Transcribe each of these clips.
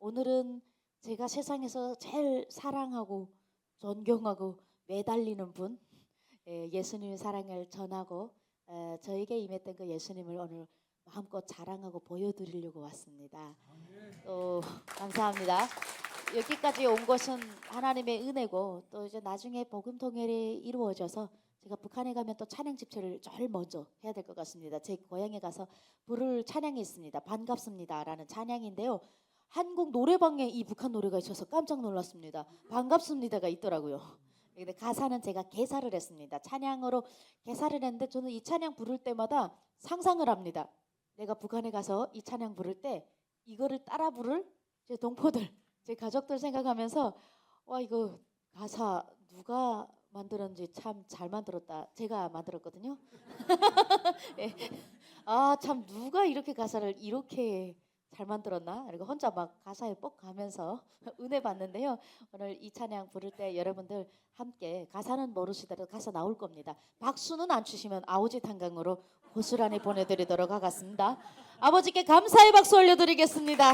오늘은 제가 세상에서 제일 사랑하고 존경하고 매달리는 분, 예수님의 사랑을 전하고 저에게 임했던 그 예수님을 오늘 마음껏 자랑하고 보여드리려고 왔습니다. 또 감사합니다. 여기까지 온 것은 하나님의 은혜고 또 이제 나중에 복음 통일이 이루어져서 제가 북한에 가면 또 찬양 집회를 제일 먼저 해야 될 것 같습니다. 제 고향에 가서 부를 찬양이 있습니다. 반갑습니다라는 찬양인데요. 한국 노래방에 이 북한 노래가 있어서 깜짝 놀랐습니다. 반갑습니다가 있더라고요. 근데 가사는 제가 개사를 했습니다. 찬양으로 개사를 했는데 저는 이 찬양 부를 때마다 상상을 합니다. 내가 북한에 가서 이 찬양 부를 때 이거를 따라 부를 제 동포들, 제 가족들 생각하면서 와 이거 가사 누가 만들었는지 참 잘 만들었다. 제가 만들었거든요. 예. 아 참 누가 이렇게 가사를 이렇게 잘 만들었나? 그리고 혼자 막 가사에 뻑 가면서 은혜 받는데요. 오늘 이 찬양 부를 때 여러분들 함께 가사는 모르시더라도 가사 나올 겁니다. 박수는 안 주시면 아오짓 한강으로 고스란히 보내드리도록 하겠습니다. 아버지께 감사의 박수 올려드리겠습니다.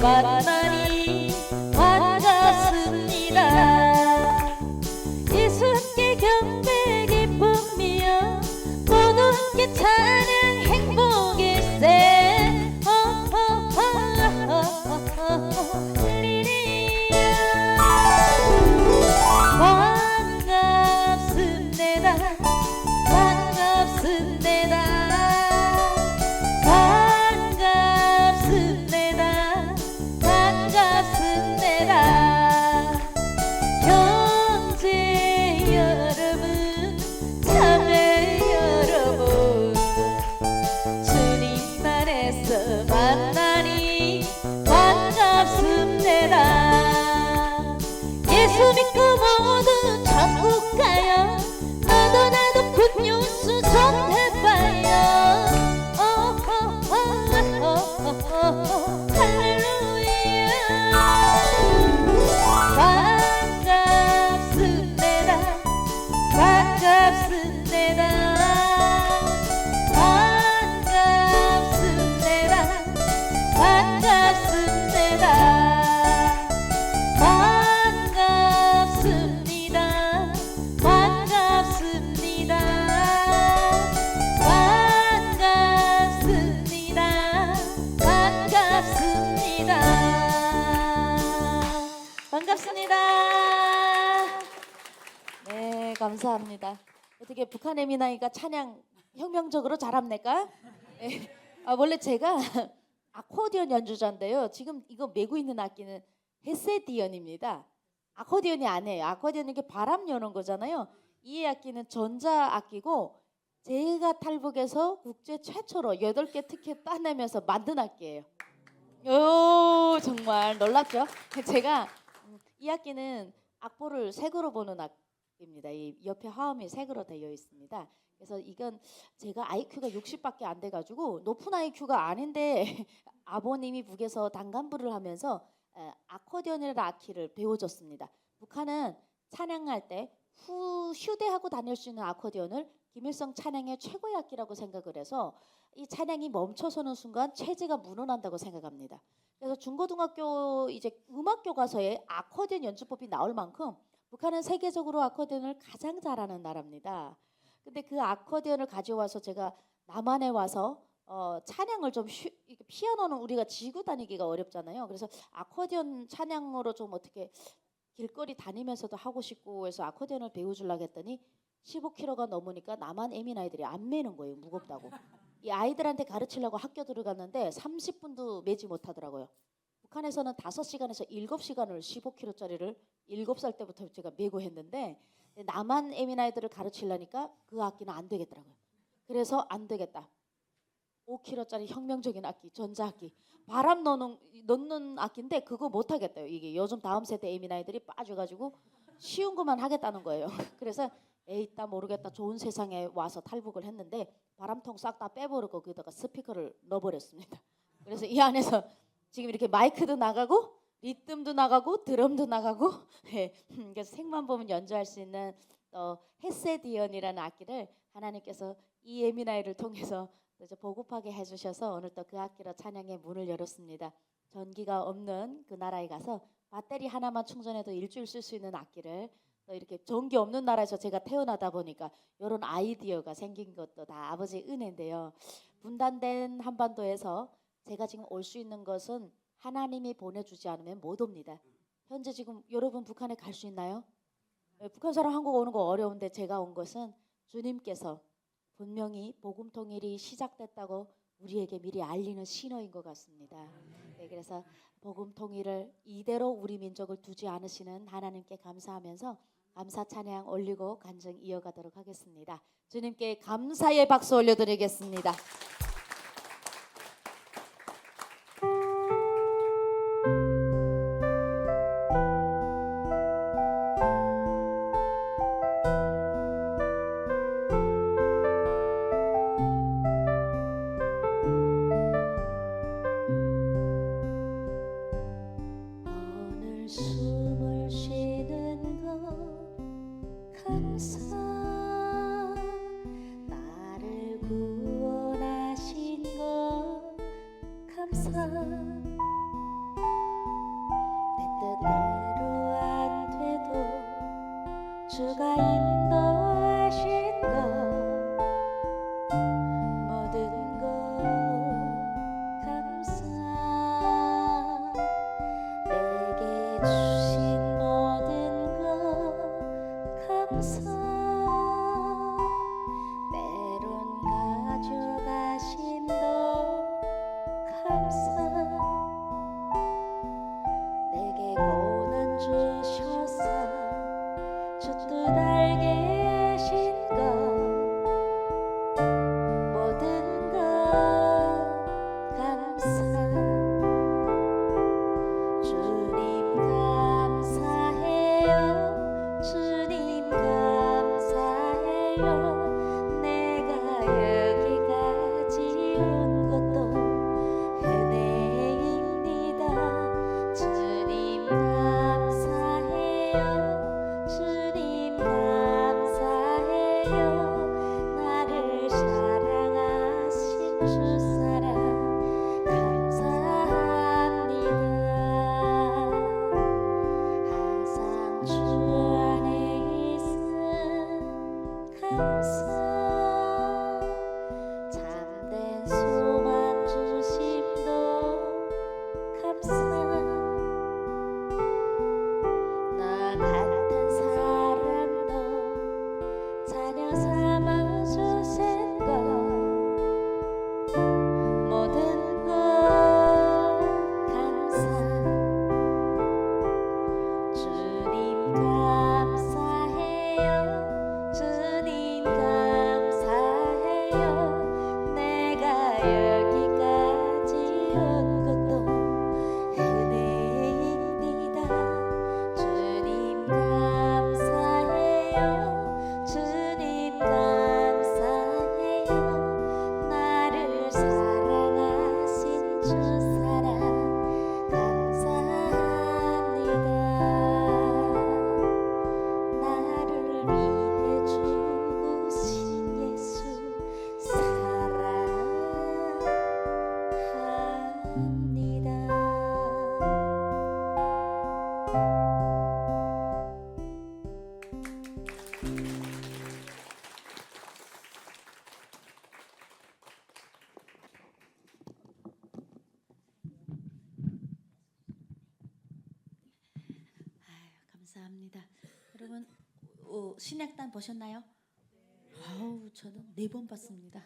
만나니 반갑습니다. 예수께 경배 기쁨이여 모든 게 찬양 행복일세. 반갑습니다. 반갑습니다. 형제 여러분, 자매 여러분, 주님 안에서 만나니 반갑습니다. 예수 믿고 모두 천국 가요. 너도 나도 굿뉴스 전해봐요. 할렐루야. 반갑습니다. 반갑습니다. 반갑습니다. 반갑습니다. 반갑습니다. 반갑습니다. 반갑습니다. 반갑습니다. 반갑습니다. 네, 감사합니다. 어떻게 북한의 미나이가 찬양 혁명적으로 잘합니까? 네. 원래 제가 아코디언 연주자인데요. 지금 이거 메고 있는 악기는 헤세디언입니다. 아코디언이 아니에요. 아코디언은 이게 바람 여는 거잖아요. 이 악기는 전자 악기고 제가 탈북해서 국제 최초로 8개 특혜 따내면서 만든 악기예요. 오, 정말 놀랍죠? 제가 이 악기는 악보를 색으로 보는 악기입니다. 이 옆에 화음이 색으로 되어 있습니다. 그래서 이건 제가 IQ가 60밖에 안 돼가지고 높은 IQ가 아닌데 아버님이 북에서 단간부를 하면서 아코디언이라는 악기를 배워줬습니다. 북한은 찬양할 때 휴대하고 다닐 수 있는 아코디언을 김일성 찬양의 최고의 악기라고 생각을 해서 이 찬양이 멈춰서는 순간 체제가 무너난다고 생각합니다. 그래서 중고등학교 이제 음악 교과서에 아코디언 연주법이 나올 만큼 북한은 세계적으로 아코디언을 가장 잘하는 나라입니다. 근데 그 아코디언을 가져와서 제가 남한에 와서 찬양을 좀 피아노는 우리가 지고 다니기가 어렵잖아요. 그래서 아코디언 찬양으로 좀 어떻게 길거리 다니면서도 하고 싶고 해서 아코디언을 배워주려고 했더니 15kg가 넘으니까 남한 애민 아이들이 안 매는 거예요. 무겁다고. 이 아이들한테 가르치려고 학교 들어갔는데 30분도 매지 못하더라고요. 북한에서는 5시간에서 7시간을 15kg짜리를 7살 때부터 제가 메고 했는데 남한 에미나이들을 가르치려니까 그 악기는 안 되겠더라고요. 그래서 안 되겠다. 5kg짜리 혁명적인 악기, 전자악기. 바람 넣는 악기인데 그거 못 하겠대요. 이게 요즘 다음 세대 에미나이들이 빠져가지고 쉬운 것만 하겠다는 거예요. 그래서 에이따 모르겠다. 좋은 세상에 와서 탈북을 했는데 바람통 싹 다 빼버리고 거기다가 스피커를 넣어버렸습니다. 그래서 이 안에서 지금 이렇게 마이크도 나가고 리듬도 나가고 드럼도 나가고 예, 그래서 색만 보면 연주할 수 있는 헤세디언이라는 악기를 하나님께서 이 에미나이를 통해서 또 이제 보급하게 해주셔서 오늘 또 그 악기로 찬양의 문을 열었습니다. 전기가 없는 그 나라에 가서 배터리 하나만 충전해도 일주일 쓸 수 있는 악기를 또 이렇게 전기 없는 나라에서 제가 태어나다 보니까 이런 아이디어가 생긴 것도 다 아버지의 은혜인데요. 분단된 한반도에서 제가 지금 올 수 있는 것은 하나님이 보내주지 않으면 못 옵니다. 현재 지금 여러분 북한에 갈 수 있나요? 북한 사람 한국 오는 거 어려운데 제가 온 것은 주님께서 분명히 복음 통일이 시작됐다고 우리에게 미리 알리는 신호인 것 같습니다. 네, 그래서 복음 통일을 이대로 우리 민족을 두지 않으시는 하나님께 감사하면서 감사 찬양 올리고 간증 이어가도록 하겠습니다. 주님께 감사의 박수 올려드리겠습니다. 오늘 숨을 쉬는 것 감사 나를 구원하신 것 감사 내 뜻대로 안 돼도 주가 인도하신 것 모든 것 감사 내게 주신 모든 것 감사 때론 가져가심도 감사 내게 고난 주셔서 주 뜻 알게 하신 것 모든 것 감사 주님 감사해요 주님 감사해요 내가 여기까지 온 것도 은혜입니다 주님 감사해요 주님 감사해요 나를 사랑하신 주 사랑 감사합니다 항상 주 안에 있음 감사 참된 소망 주심도 감사 나 같은 사람도 자녀 삼아 주신 것 모든 것 감사 주님 감사해요 주님 감사해요 내가 여기까지 온 것도 은혜입니다 주님 감사해요 주님 감사해요 나를 사랑하신 주 사랑 감사합니다 나를 위해 죽으신 예수 감사합니다. 여러분 신약단 보셨나요? 아우 저는 4번 봤습니다.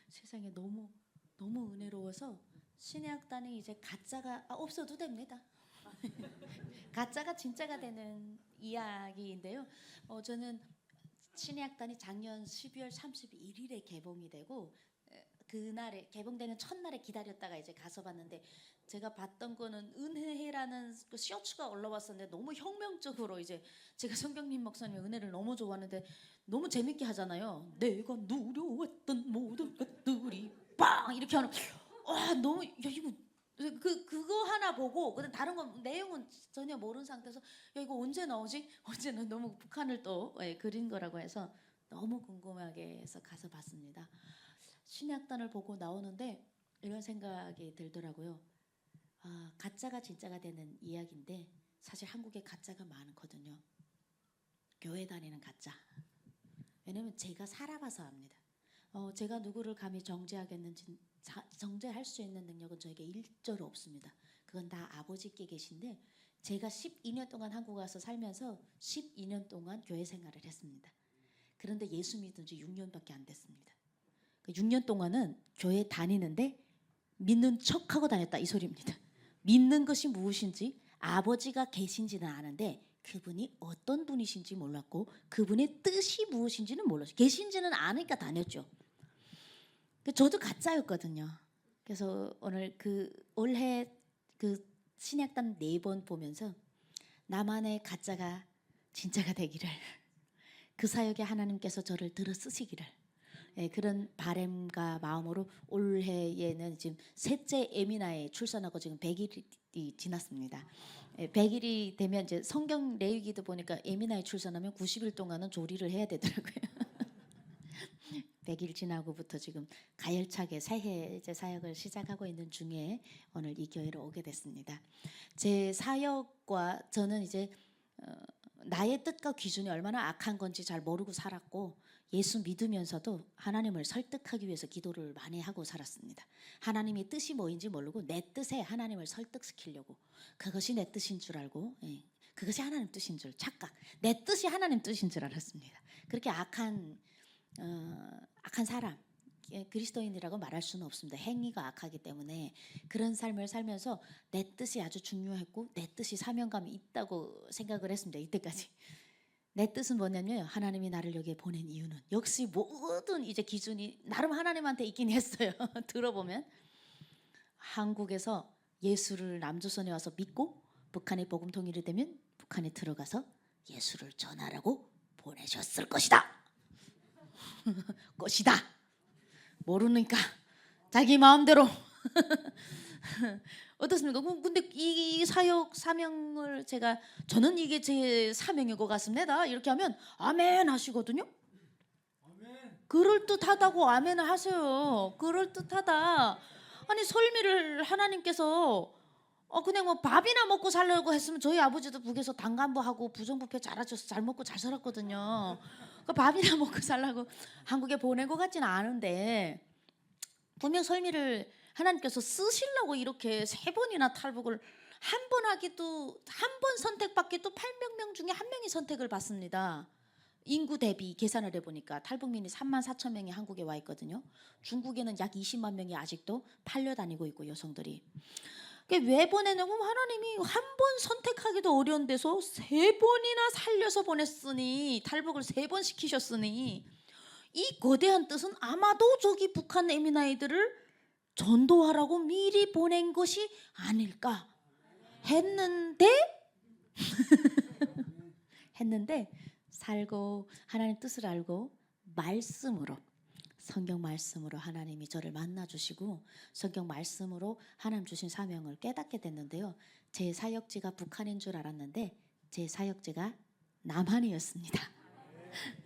세상에 너무 은혜로워서 신약단이 이제 가짜가 없어도 됩니다. 가짜가 진짜가 되는 이야기인데요. 저는 신약단이 작년 12월 31일에 개봉이 되고 그날에 개봉되는 첫날에 기다렸다가 이제 가서 봤는데 제가 봤던 거는 은혜라는 그 쇼츠가 올라왔었는데 너무 혁명적으로 이제 제가 성경님 목사님의 은혜를 너무 좋아하는데 너무 재밌게 하잖아요. 내가 누려왔던 모든 것들이 빵 이렇게 하는 와 너무 야 이거 그거 하나 보고 근데 다른 건 내용은 전혀 모르는 상태에서 야 이거 언제 나오지? 언제는 너무 북한을 또 그린 거라고 해서 너무 궁금하게 해서 가서 봤습니다. 신약단을 보고 나오는데 이런 생각이 들더라고요. 아, 가짜가 진짜가 되는 이야기인데 사실 한국에 가짜가 많거든요. 교회 다니는 가짜. 왜냐면 제가 살아봐서 압니다. 제가 누구를 감히 정죄하겠는지 정죄할 수 있는 능력은 저에게 일절 없습니다. 그건 다 아버지께 계신데 제가 12년 동안 한국 와서 살면서 12년 동안 교회 생활을 했습니다. 그런데 예수 믿은 지 6년밖에 안 됐습니다. 6년 동안은 교회 다니는데 믿는 척하고 다녔다 이 소리입니다. 믿는 것이 무엇인지 아버지가 계신지는 아는데 그분이 어떤 분이신지 몰랐고 그분의 뜻이 무엇인지는 몰랐어요. 계신지는 아니까 다녔죠. 저도 가짜였거든요. 그래서 오늘 올해 신약단 4번 보면서 나만의 가짜가 진짜가 되기를 그 사역에 하나님께서 저를 들어 쓰시기를 그런 바람과 마음으로 올해에는 지금 셋째 에미나에 출산하고 지금 100일이 지났습니다. 100일이 되면 이제 성경 레위기도 보니까 에미나에 출산하면 90일 동안은 조리를 해야 되더라고요. 100일 지나고부터 지금 가열차게 새해 이제 사역을 시작하고 있는 중에 오늘 이 교회로 오게 됐습니다. 제 사역과 저는 이제 나의 뜻과 기준이 얼마나 악한 건지 잘 모르고 살았고 예수 믿으면서도 하나님을 설득하기 위해서 기도를 많이 하고 살았습니다. 하나님의 뜻이 뭐인지 모르고 내 뜻에 하나님을 설득시키려고 그것이 내 뜻인 줄 알고 그것이 하나님 뜻인 줄 착각 내 뜻이 하나님 뜻인 줄 알았습니다. 그렇게 악한 사람 그리스도인이라고 말할 수는 없습니다. 행위가 악하기 때문에 그런 삶을 살면서 내 뜻이 아주 중요했고 내 뜻이 사명감이 있다고 생각을 했습니다. 이때까지 내 뜻은 뭐냐면 하나님이 나를 여기에 보낸 이유는 역시 모든 이제 기준이 나름 하나님한테 있긴 했어요. 들어보면 한국에서 예수를 남조선에 와서 믿고 북한에 복음 통일이 되면 북한에 들어가서 예수를 전하라고 보내셨을 것이다. 것이다. 모르니까 자기 마음대로 어떻습니까? 근데 이 사역 사명을 저는 이게 제 사명인 것 같습니다. 이렇게 하면 아멘 하시거든요. 아멘. 그럴듯하다고 아멘을 하세요. 그럴듯하다. 아니 설미를 하나님께서 그냥 뭐 밥이나 먹고 살려고 했으면 저희 아버지도 북에서 당간부하고 부정부패 잘하셔서 잘 먹고 잘 살았거든요. 밥이나 먹고 살라고 한국에 보낸 것 같지는 않은데 분명 설미를 하나님께서 쓰시려고 이렇게 3번이나 탈북을 한 번 선택받기도 800명 중에 1명이 선택을 받습니다. 인구 대비 계산을 해보니까 탈북민이 34,000명이 한국에 와 있거든요. 중국에는 약 20만 명이 아직도 팔려다니고 있고 여성들이 왜 보내냐고 하나님이 한 번 선택하기도 어려운 데서 3번이나 살려서 보냈으니 탈북을 3번 시키셨으니 이 거대한 뜻은 아마도 저기 북한 에미나이들을 전도하라고 미리 보낸 것이 아닐까 했는데 살고 하나님 뜻을 알고 말씀으로 성경 말씀으로 하나님이 저를 만나주시고 성경 말씀으로 하나님 주신 사명을 깨닫게 됐는데요. 제 사역지가 북한인 줄 알았는데 제 사역지가 남한이었습니다.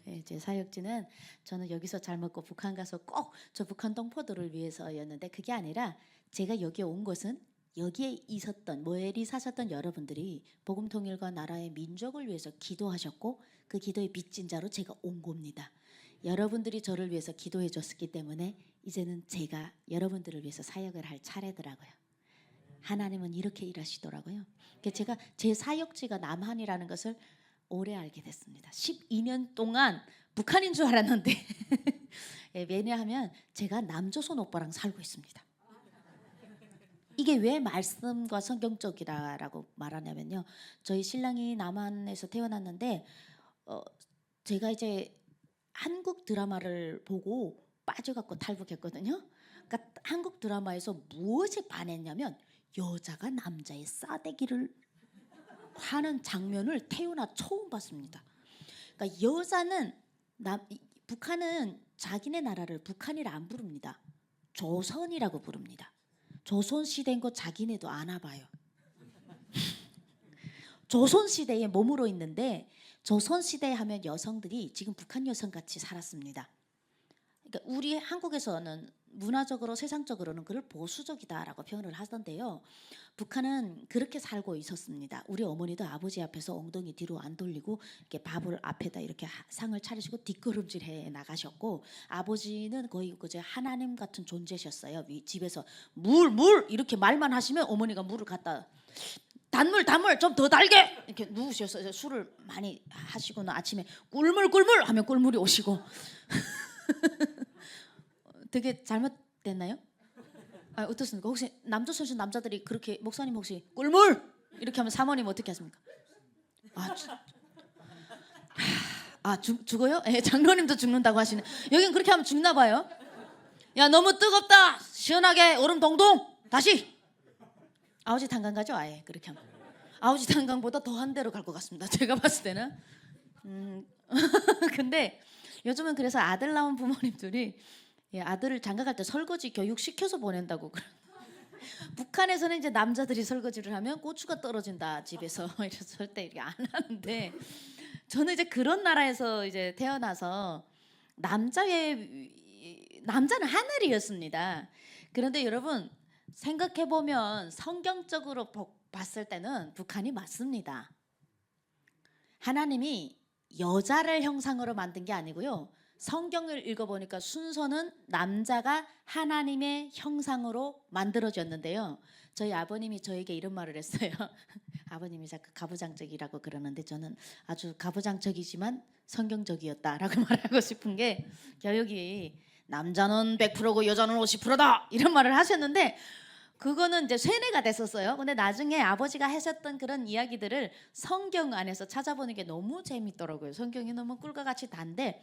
네, 제 사역지는 저는 여기서 잘 먹고 북한 가서 꼭 저 북한 동포들을 위해서였는데 그게 아니라 제가 여기에 온 것은 여기에 있었던 모엘이 사셨던 여러분들이 복음 통일과 나라의 민족을 위해서 기도하셨고 그 기도의 빚진 자로 제가 온 겁니다. 여러분들이 저를 위해서 기도해 줬기 때문에 이제는 제가 여러분들을 위해서 사역을 할 차례더라고요. 하나님은 이렇게 일하시더라고요. 제가 제 사역지가 남한이라는 것을 오래 알게 됐습니다. 12년 동안 북한인 줄 알았는데 왜냐하면 제가 남조선 오빠랑 살고 있습니다. 이게 왜 말씀과 성경적이라고 말하냐면요. 저희 신랑이 남한에서 태어났는데 제가 이제 한국 드라마를 보고 빠져갖고 탈북했거든요. 그러니까 한국 드라마에서 무엇에 반했냐면 여자가 남자의 싸대기를 하는 장면을 태어나 처음 봤습니다. 그러니까 여자는 북한은 자기네 나라를 북한이라 안 부릅니다. 조선이라고 부릅니다. 조선 시대인 거 자기네도 아나 봐요. 조선 시대에 머무르 있는데 조선 시대 하면 여성들이 지금 북한 여성 같이 살았습니다. 그러니까 우리 한국에서는 문화적으로 세상적으로는 그를 보수적이다라고 표현을 하던데요. 북한은 그렇게 살고 있었습니다. 우리 어머니도 아버지 앞에서 엉덩이 뒤로 안 돌리고 이렇게 밥을 앞에다 이렇게 상을 차리시고 뒷걸음질해 나가셨고, 아버지는 거의 그저 하나님 같은 존재셨어요. 집에서 물 이렇게 말만 하시면 어머니가 물을 갖다 단물 좀 더 달게 이렇게 누우셔서 술을 많이 하시고는 아침에 꿀물 하면 꿀물이 오시고 되게 잘못됐나요? 어떻습니까? 혹시 남조선신 남자들이 그렇게 목사님 혹시 꿀물 이렇게 하면 사모님 어떻게 하십니까? 죽어요? 예, 장로님도 죽는다고 하시네. 여긴 그렇게 하면 죽나 봐요. 야, 너무 뜨겁다. 시원하게 얼음 동동. 다시. 아우지 탄강 가죠? 아예 그렇게 하면. 아우지 탄강보다 더한 데로 갈 것 같습니다. 제가 봤을 때는. 근데 요즘은 그래서 아들 낳은 부모님들이 아들을 장가갈 때 설거지 교육 시켜서 보낸다고 그래. 북한에서는 이제 남자들이 설거지를 하면 고추가 떨어진다 집에서 이래서 절대 이렇게 안 하는데, 저는 이제 그런 나라에서 이제 태어나서 남자는 하늘이었습니다. 그런데 여러분 생각해 보면 성경적으로 봤을 때는 북한이 맞습니다. 하나님이 여자를 형상으로 만든 게 아니고요. 성경을 읽어보니까 순서는 남자가 하나님의 형상으로 만들어졌는데요. 저희 아버님이 저에게 이런 말을 했어요. 아버님이 자꾸 가부장적이라고 그러는데 저는 아주 가부장적이지만 성경적이었다라고 말하고 싶은 게, 교육이 남자는 100%고 여자는 50%다 이런 말을 하셨는데 그거는 이제 세뇌가 됐었어요. 근데 나중에 아버지가 하셨던 그런 이야기들을 성경 안에서 찾아보는 게 너무 재밌더라고요. 성경이 너무 꿀과 같이 단데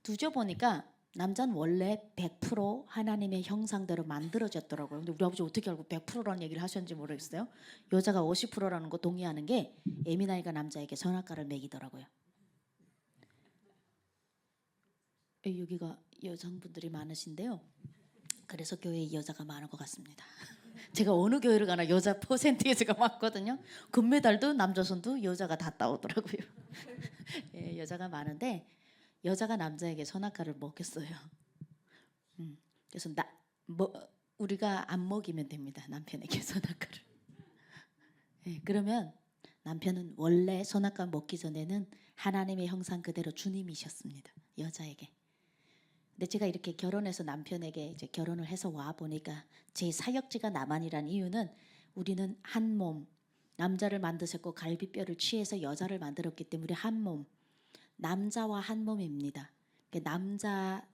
뒤져보니까 남자는 원래 100% 하나님의 형상대로 만들어졌더라고요. 근데 우리 아버지 어떻게 알고 100%라는 얘기를 하셨는지 모르겠어요. 여자가 50%라는 거 동의하는 게 에미나이가 남자에게 선악과를 먹이더라고요. 여기가 여성분들이 많으신데요. 그래서 교회에 여자가 많은 것 같습니다. 제가 어느 교회를 가나 여자 퍼센티지가 많거든요. 금메달도 남조선도 여자가 다 따오더라고요. 예, 여자가 많은데 여자가 남자에게 선악과를 먹였어요. 그래서 우리가 안 먹이면 됩니다. 남편에게 선악과를. 예, 그러면 남편은 원래 선악과 먹기 전에는 하나님의 형상 그대로 주님이셨습니다. 여자에게. 근데 제가 이렇게 결혼해서 남편에게 이제 결혼을 해서 와 보니까 제 사역지가 남한이란 이유는 우리는 한 몸, 남자를 만드셨고 갈비뼈를 취해서 여자를 만들었기 때문에 한 몸, 남자와 한 몸입니다.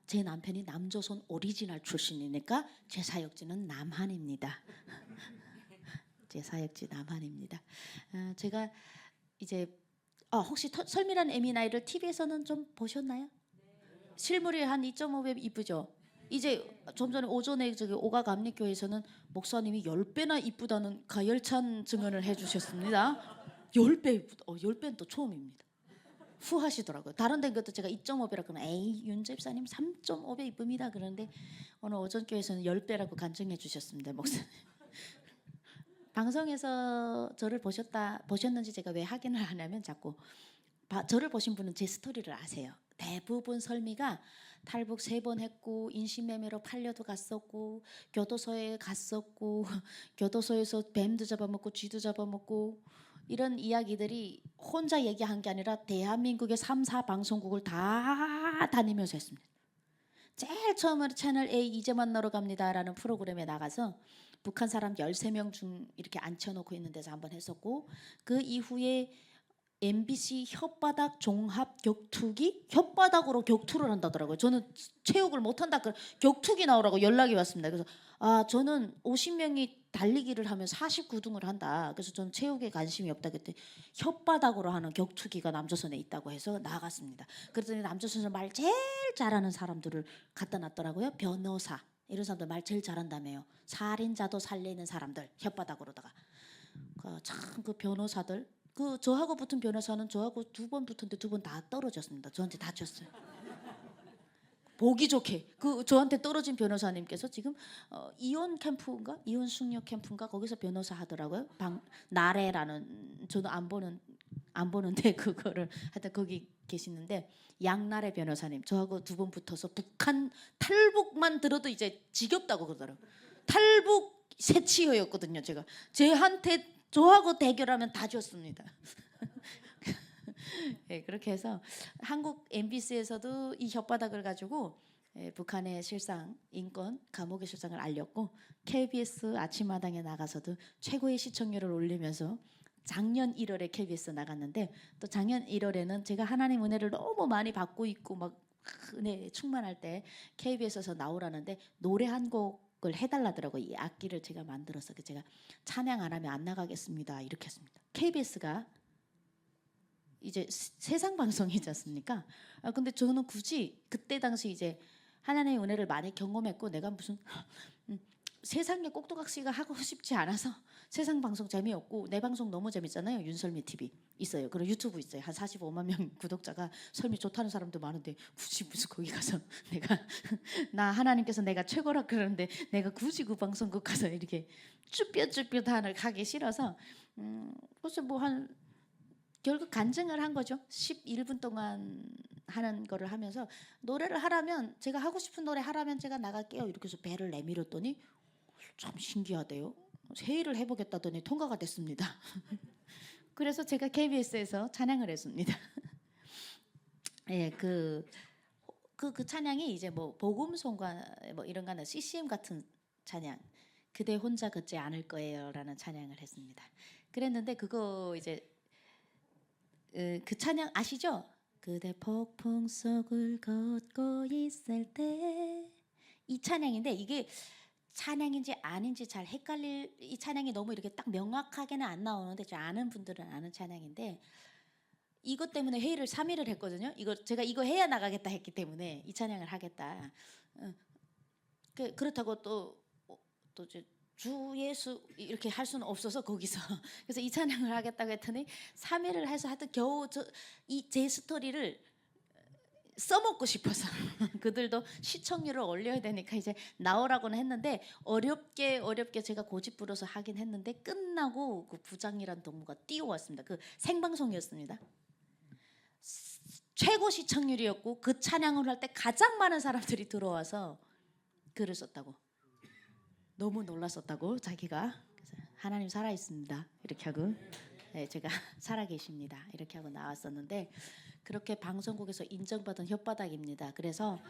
제 남편이 남조선 오리지널 출신이니까 제 사역지는 남한입니다. 제 사역지 남한입니다. 제가 이제 혹시 설미란 에미나이를 TV에서는 좀 보셨나요? 실물이 한 2.5배 이쁘죠. 이제 좀 전에 오전에 저기 오가 감리교회에서는 목사님이 10배나 이쁘다는 가열찬 증언을 해주셨습니다. 10배, 10배는 또 처음입니다. 후하시더라고요. 다른 데는 것도 제가 2.5배라 그러면 에이 윤 집사님 3.5배 이쁩니다. 그런데 오늘 오전 교회에서는 10배라고 간증해 주셨습니다. 목사님. 방송에서 저를 보셨는지 제가 왜 확인을 하냐면 자꾸 저를 보신 분은 제 스토리를 아세요. 대부분 설미가 탈북 3번 했고 인신매매로 팔려도 갔었고 교도소에 갔었고 교도소에서 뱀도 잡아먹고 쥐도 잡아먹고 이런 이야기들이 혼자 얘기한 게 아니라 대한민국의 3, 4 방송국을 다 다니면서 했습니다. 제일 처음으로 채널 A 이제 만나러 갑니다라는 프로그램에 나가서 북한 사람 13명 중 이렇게 앉혀놓고 있는 데서 한번 했었고, 그 이후에 MBC 혓바닥 종합 격투기 혓바닥으로 격투를 한다더라고요. 저는 체육을 못한다. 격투기 나오라고 연락이 왔습니다. 그래서 저는 50명이 달리기를 하면 49등을 한다. 그래서 저는 체육에 관심이 없다. 그때 혓바닥으로 하는 격투기가 남조선에 있다고 해서 나갔습니다. 그랬더니 남조선에서 말 제일 잘하는 사람들을 갖다 놨더라고요. 변호사 이런 사람들 말 제일 잘한다며요. 살인자도 살리는 사람들 혓바닥으로다가 참 그 변호사들 저하고 붙은 변호사는 저하고 2번 붙었는데 2번 다 떨어졌습니다. 저한테 다쳤어요. 보기 좋게 저한테 떨어진 변호사님께서 지금 이혼 캠프인가 이혼 숙녀 캠프인가 거기서 변호사 하더라고요. 나래라는 저도 안 보는데 그거를 하여튼 거기 계시는데 양나래 변호사님 저하고 2번 붙어서 북한 탈북만 들어도 이제 지겹다고 그러더라고요. 탈북 새치어였거든요. 제가 쟤한테 저하고 대결하면 다 졌습니다. 네, 그렇게 해서 한국 MBC에서도 이 혓바닥을 가지고 북한의 실상, 인권, 감옥의 실상을 알렸고 KBS 아침마당에 나가서도 최고의 시청률을 올리면서 작년 1월에 KBS 나갔는데 또 작년 1월에는 제가 하나님 은혜를 너무 많이 받고 있고 막 은혜 충만할 때 KBS에서 나오라는데 노래 한 곡을 해달라더라고요. 이 악기를 제가 만들어서 제가 찬양 안 하면 안 나가겠습니다 이렇게 했습니다. KBS가 이제 세상 방송이지 않습니까? 근데 저는 굳이 그때 당시 이제 하나님의 은혜를 많이 경험했고 내가 무슨 세상에 꼭두각시가 하고 싶지 않아서 세상 방송 재미없고 내 방송 너무 재밌잖아요. 윤설미 TV 있어요. 그리고 유튜브 있어요. 한 45만 명 구독자가 설미 좋다는 사람도 많은데 굳이 무슨 거기 가서 내가 나 하나님께서 내가 최고라 그러는데 내가 굳이 그 방송국 가서 이렇게 쭈뼛쭈뼛 하늘 가기 싫어서 벌써 뭐 한 결국 간증을 한 거죠. 11분 동안 하는 거를 하면서 노래를 하라면 제가 하고 싶은 노래 하라면 제가 나갈게요. 이렇게 해서 배를 내밀었더니 참 신기하대요. 회의를 해보겠다더니 통과가 됐습니다. 그래서 제가 KBS에서 찬양을 했습니다. 예, 그 찬양이 이제 뭐 복음송과 뭐 이런 거는 CCM 같은 찬양. 그대 혼자 걷지 않을 거예요라는 찬양을 했습니다. 그랬는데 그거 이제 그 찬양 아시죠? 그대 폭풍 속을 걷고 있을 때 이 찬양인데 이게 찬양인지 아닌지 잘 헷갈릴 이 찬양이 너무 이렇게 딱 명확하게는 안 나오는데 저 아는 분들은 아는 찬양인데 이것 때문에 회의를 3일을 했거든요. 제가 이거 해야 나가겠다 했기 때문에 이 찬양을 하겠다. 그렇다고 또 이제 주 예수 이렇게 할 수는 없어서 거기서 그래서 이 찬양을 하겠다고 했더니 3일을 해서 하여튼 겨우 제 스토리를 써먹고 싶어서 그들도 시청률을 올려야 되니까 이제 나오라고는 했는데 어렵게 제가 고집 부려서 하긴 했는데 끝나고 그 부장이란 동무가 뛰어왔습니다. 그 생방송이었습니다. 최고 시청률이었고 그 찬양을 할 때 가장 많은 사람들이 들어와서 글을 썼다고. 너무 놀랐었다고 자기가. 그래서 하나님 살아 있습니다 이렇게 하고 네, 제가 살아 계십니다 이렇게 하고 나왔었는데 그렇게 방송국에서 인정받은 혓바닥입니다. 그래서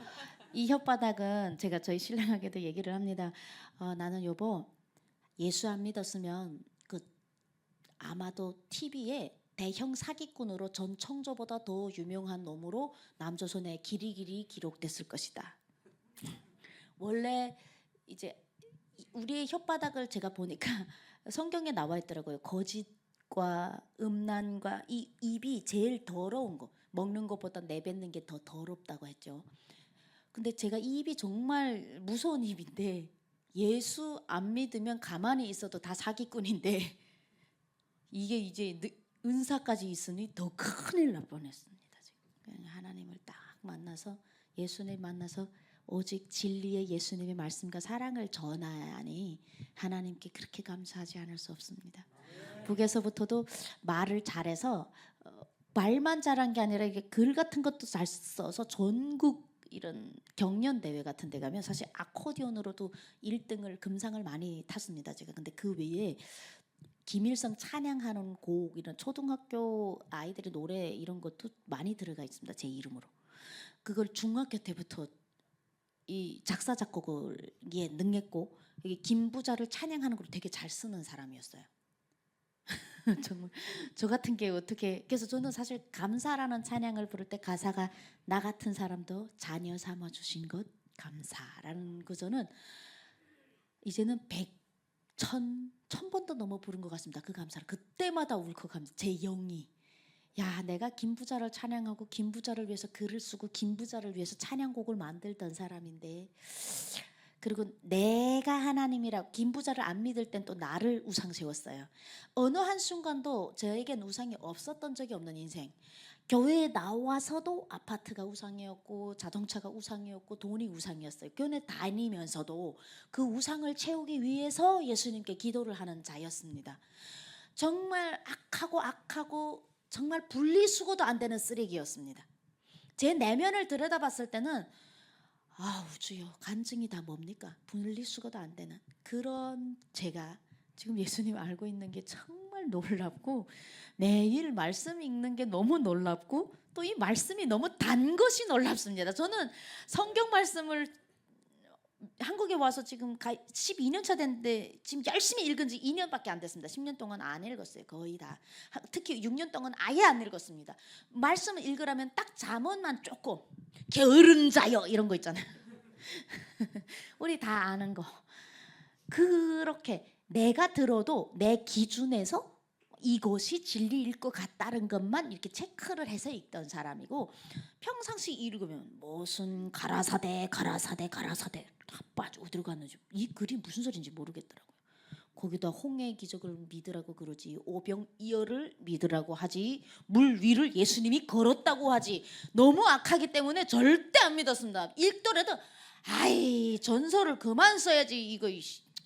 이 혓바닥은 제가 저희 신랑에게도 얘기를 합니다. 나는 여보 예수 안 믿었으면 아마도 TV에 대형 사기꾼으로 전 청조보다 더 유명한 놈으로 남조선에 길이길이 기록됐을 것이다. 원래 이제 우리의 혓바닥을 제가 보니까 성경에 나와 있더라고요. 거짓과 음란과 이 입이 제일 더러운 거. 먹는 것보다 내뱉는 게 더 더럽다고 했죠. 근데 제가 이 입이 정말 무서운 입인데 예수 안 믿으면 가만히 있어도 다 사기꾼인데 이게 이제 은사까지 있으니 더 큰일 날 뻔했습니다. 지금 하나님을 딱 만나서 예수님 만나서 오직 진리의 예수님의 말씀과 사랑을 전하니 하나님께 그렇게 감사하지 않을 수 없습니다. 북에서부터도 말을 잘해서 말만 잘한 게 아니라 이게 글 같은 것도 잘 써서 전국 이런 경연 대회 같은 데 가면 사실 아코디언으로도 1등을 금상을 많이 탔습니다. 제가 근데 그 외에 김일성 찬양하는 곡 이런 초등학교 아이들의 노래 이런 것도 많이 들어가 있습니다. 제 이름으로. 그걸 중학교 때부터 이 작사 작곡을 능했고 김부자를 찬양하는 걸 되게 잘 쓰는 사람이었어요. 정말 저 같은 게 어떻게 그래서 저는 사실 감사라는 찬양을 부를 때 가사가 나 같은 사람도 자녀 삼아 주신 것 감사라는 구조는 이제는 1000번도 넘어 부른 것 같습니다. 그 감사를 그때마다 울컥합니다. 제 영이 야 내가 김부자를 찬양하고 김부자를 위해서 글을 쓰고 김부자를 위해서 찬양곡을 만들던 사람인데 그리고 내가 하나님이라고 김부자를 안 믿을 땐 또 나를 우상 세웠어요. 어느 한순간도 저에겐 우상이 없었던 적이 없는 인생. 교회에 나와서도 아파트가 우상이었고 자동차가 우상이었고 돈이 우상이었어요. 교회 다니면서도 그 우상을 채우기 위해서 예수님께 기도를 하는 자였습니다. 정말 악하고 정말 분리수거도 안 되는 쓰레기였습니다. 제 내면을 들여다봤을 때는 주여 간증이 다 뭡니까? 분리수거도 안 되는 그런 제가 지금 예수님 알고 있는 게 정말 놀랍고 매일 말씀 읽는 게 너무 놀랍고 또 이 말씀이 너무 단 것이 놀랍습니다. 저는 성경 말씀을 한국에 와서 지금 12년 차 됐는데 지금 열심히 읽은 지 2년밖에 안 됐습니다. 10년 동안 안 읽었어요. 거의 다. 특히 6년 동안 아예 안 읽었습니다. 말씀을 읽으라면 딱 잠언만 조금 게으른 자여 이런 거 있잖아요. 우리 다 아는 거. 그렇게 내가 들어도 내 기준에서 이것이 진리일 것 같다는 것만 이렇게 체크를 해서 읽던 사람이고 평상시 읽으면 무슨 가라사대 다 빠져 어디로 갔는지 이 글이 무슨 소리인지 모르겠더라고요. 거기다 홍해 기적을 믿으라고 그러지 오병이어를 믿으라고 하지 물 위를 예수님이 걸었다고 하지 너무 악하기 때문에 절대 안 믿었습니다. 읽더라도 아이 전설을 그만 써야지 이거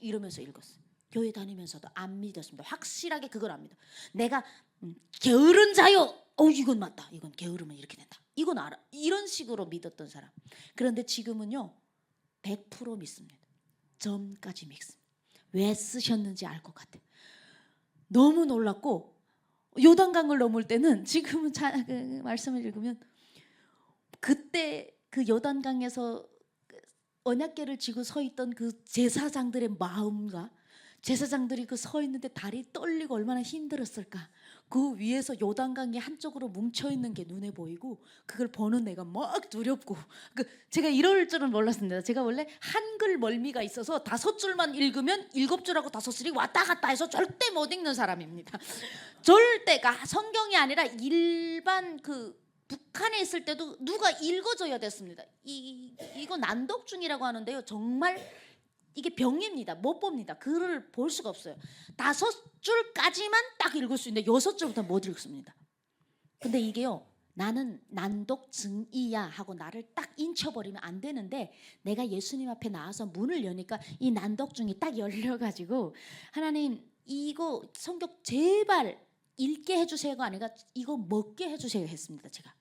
이러면서 읽었어요. 교회 다니면서도 안 믿었습니다. 확실하게 그걸 안 믿어. 내가 게으른 자요. 이건 맞다. 이건 게으르면 이렇게 된다. 이건 알아. 이런 식으로 믿었던 사람. 그런데 지금은요 100% 믿습니다. 점까지 믿습니다. 왜 쓰셨는지 알 것 같아요. 너무 놀랐고 요단강을 넘을 때는 지금은 그 말씀을 읽으면 그때 그 요단강에서 언약궤를 쥐고 서 있던 그 제사장들의 마음과 제사장들이 그 서 있는데 다리 떨리고 얼마나 힘들었을까. 그 위에서 요단강이 한쪽으로 뭉쳐 있는 게 눈에 보이고 그걸 보는 내가 막 두렵고 제가 이럴 줄은 몰랐습니다. 제가 원래 한글 멀미가 있어서 5줄만 읽으면 7줄하고 5줄이 왔다 갔다 해서 절대 못 읽는 사람입니다. 절대가 성경이 아니라 일반 그 북한에 있을 때도 누가 읽어줘야 됐습니다. 이거 난독증이라고 하는데요. 정말 이게 병입니다. 못 봅니다. 글을 볼 수가 없어요. 5줄까지만 딱 읽을 수 있는데 6줄부터 못 읽습니다. 근데 이게요. 나는 난독증이야 하고 나를 딱 인쳐버리면 안 되는데 내가 예수님 앞에 나와서 문을 여니까 이 난독증이 딱 열려가지고 하나님 이거 성경 제발 읽게 해주세요가 아니라 이거 먹게 해주세요 했습니다. 제가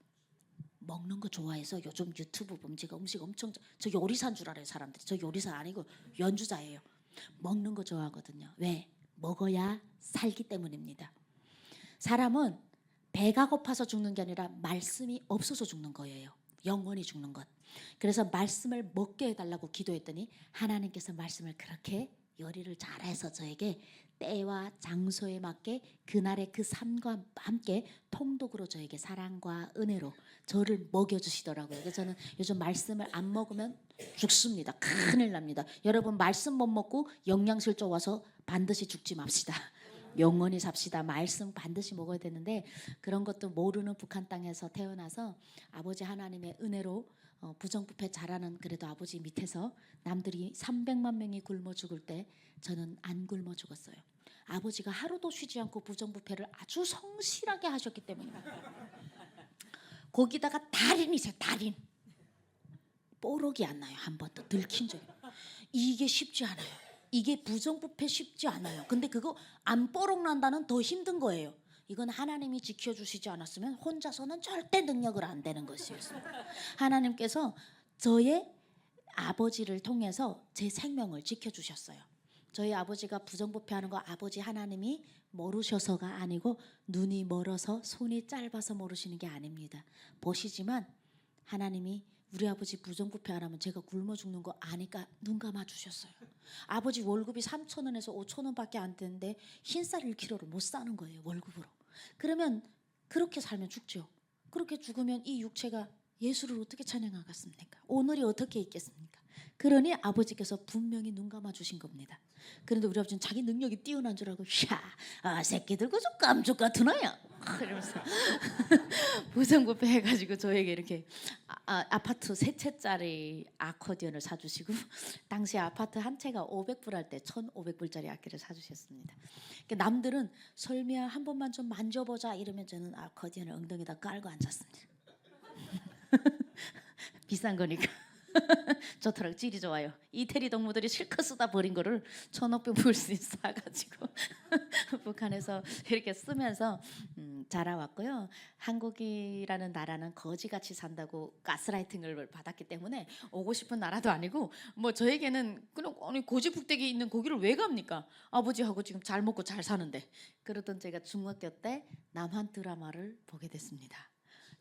먹는 거 좋아해서 요즘 유튜브 보면 제가 음식 엄청 저 요리사인 줄 알아요. 사람들이. 저 요리사 아니고 연주자예요. 먹는 거 좋아하거든요. 왜? 먹어야 살기 때문입니다. 사람은 배가 고파서 죽는 게 아니라 말씀이 없어서 죽는 거예요. 영원히 죽는 것. 그래서 말씀을 먹게 해달라고 기도했더니 하나님께서 말씀을 그렇게 요리를 잘해서 저에게 때와 장소에 맞게 그날의 그 삶과 함께 통독으로 저에게 사랑과 은혜로 저를 먹여주시더라고요. 그래서 저는 요즘 말씀을 안 먹으면 죽습니다. 큰일 납니다. 여러분 말씀 못 먹고 영양실조 와서 반드시 죽지 맙시다. 영원히 삽시다. 말씀 반드시 먹어야 되는데 그런 것도 모르는 북한 땅에서 태어나서 아버지 하나님의 은혜로 부정부패 잘하는 그래도 아버지 밑에서 남들이 300만 명이 굶어 죽을 때 저는 안 굶어 죽었어요. 아버지가 하루도 쉬지 않고 부정부패를 아주 성실하게 하셨기 때문입니다. 거기다가 달인이세요. 달인. 뽀록이 안 나요. 한 번도 들킨 적이. 이게 쉽지 않아요. 이게 부정부패 쉽지 않아요. 근데 그거 안 뽀록 난다는 더 힘든 거예요. 이건 하나님이 지켜주시지 않았으면 혼자서는 절대 능력을 안 되는 것이었습니다. 하나님께서 저의 아버지를 통해서 제 생명을 지켜주셨어요. 저희 아버지가 부정부패하는 거 아버지 하나님이 모르셔서가 아니고 눈이 멀어서 손이 짧아서 모르시는 게 아닙니다. 보시지만 하나님이 우리 아버지 부정부패 안 하면 제가 굶어 죽는 거 아니까 눈 감아 주셨어요. 아버지 월급이 3,000원에서 5,000원밖에 안 되는데 흰쌀 1kg를 못 사는 거예요, 월급으로. 그러면 그렇게 살면 죽죠. 그렇게 죽으면 이 육체가 예수를 어떻게 찬양하겠습니까? 오늘이 어떻게 있겠습니까? 그러니 아버지께서 분명히 눈 감아 주신 겁니다. 그런데 우리 아버지는 자기 능력이 뛰어난 줄 알고 새끼들 그저 깜짝 같은 아야 이러면서 부정부패 해가지고 저에게 이렇게 아파트 세 채짜리 아코디언을 사주시고 당시 아파트 한 채가 500불 할 때 1,500불짜리 악기를 사주셨습니다. 그러니까 남들은 설미야 한 번만 좀 만져보자 이러면 저는 아코디언을 엉덩이에다 깔고 앉았습니다. 비싼 거니까. 좋더라고. 질이 좋아요. 이태리 동무들이 실컷 쓰다 버린 거를 1,500불씩 사가지고 북한에서 이렇게 쓰면서 자라왔고요. 한국이라는 나라는 거지같이 산다고 가스라이팅을 받았기 때문에 오고 싶은 나라도 아니고 뭐 저에게는 그냥 아니 고지북대기에 있는 거기를 왜 갑니까? 아버지하고 지금 잘 먹고 잘 사는데. 그러던 제가 중학교 때 남한 드라마를 보게 됐습니다.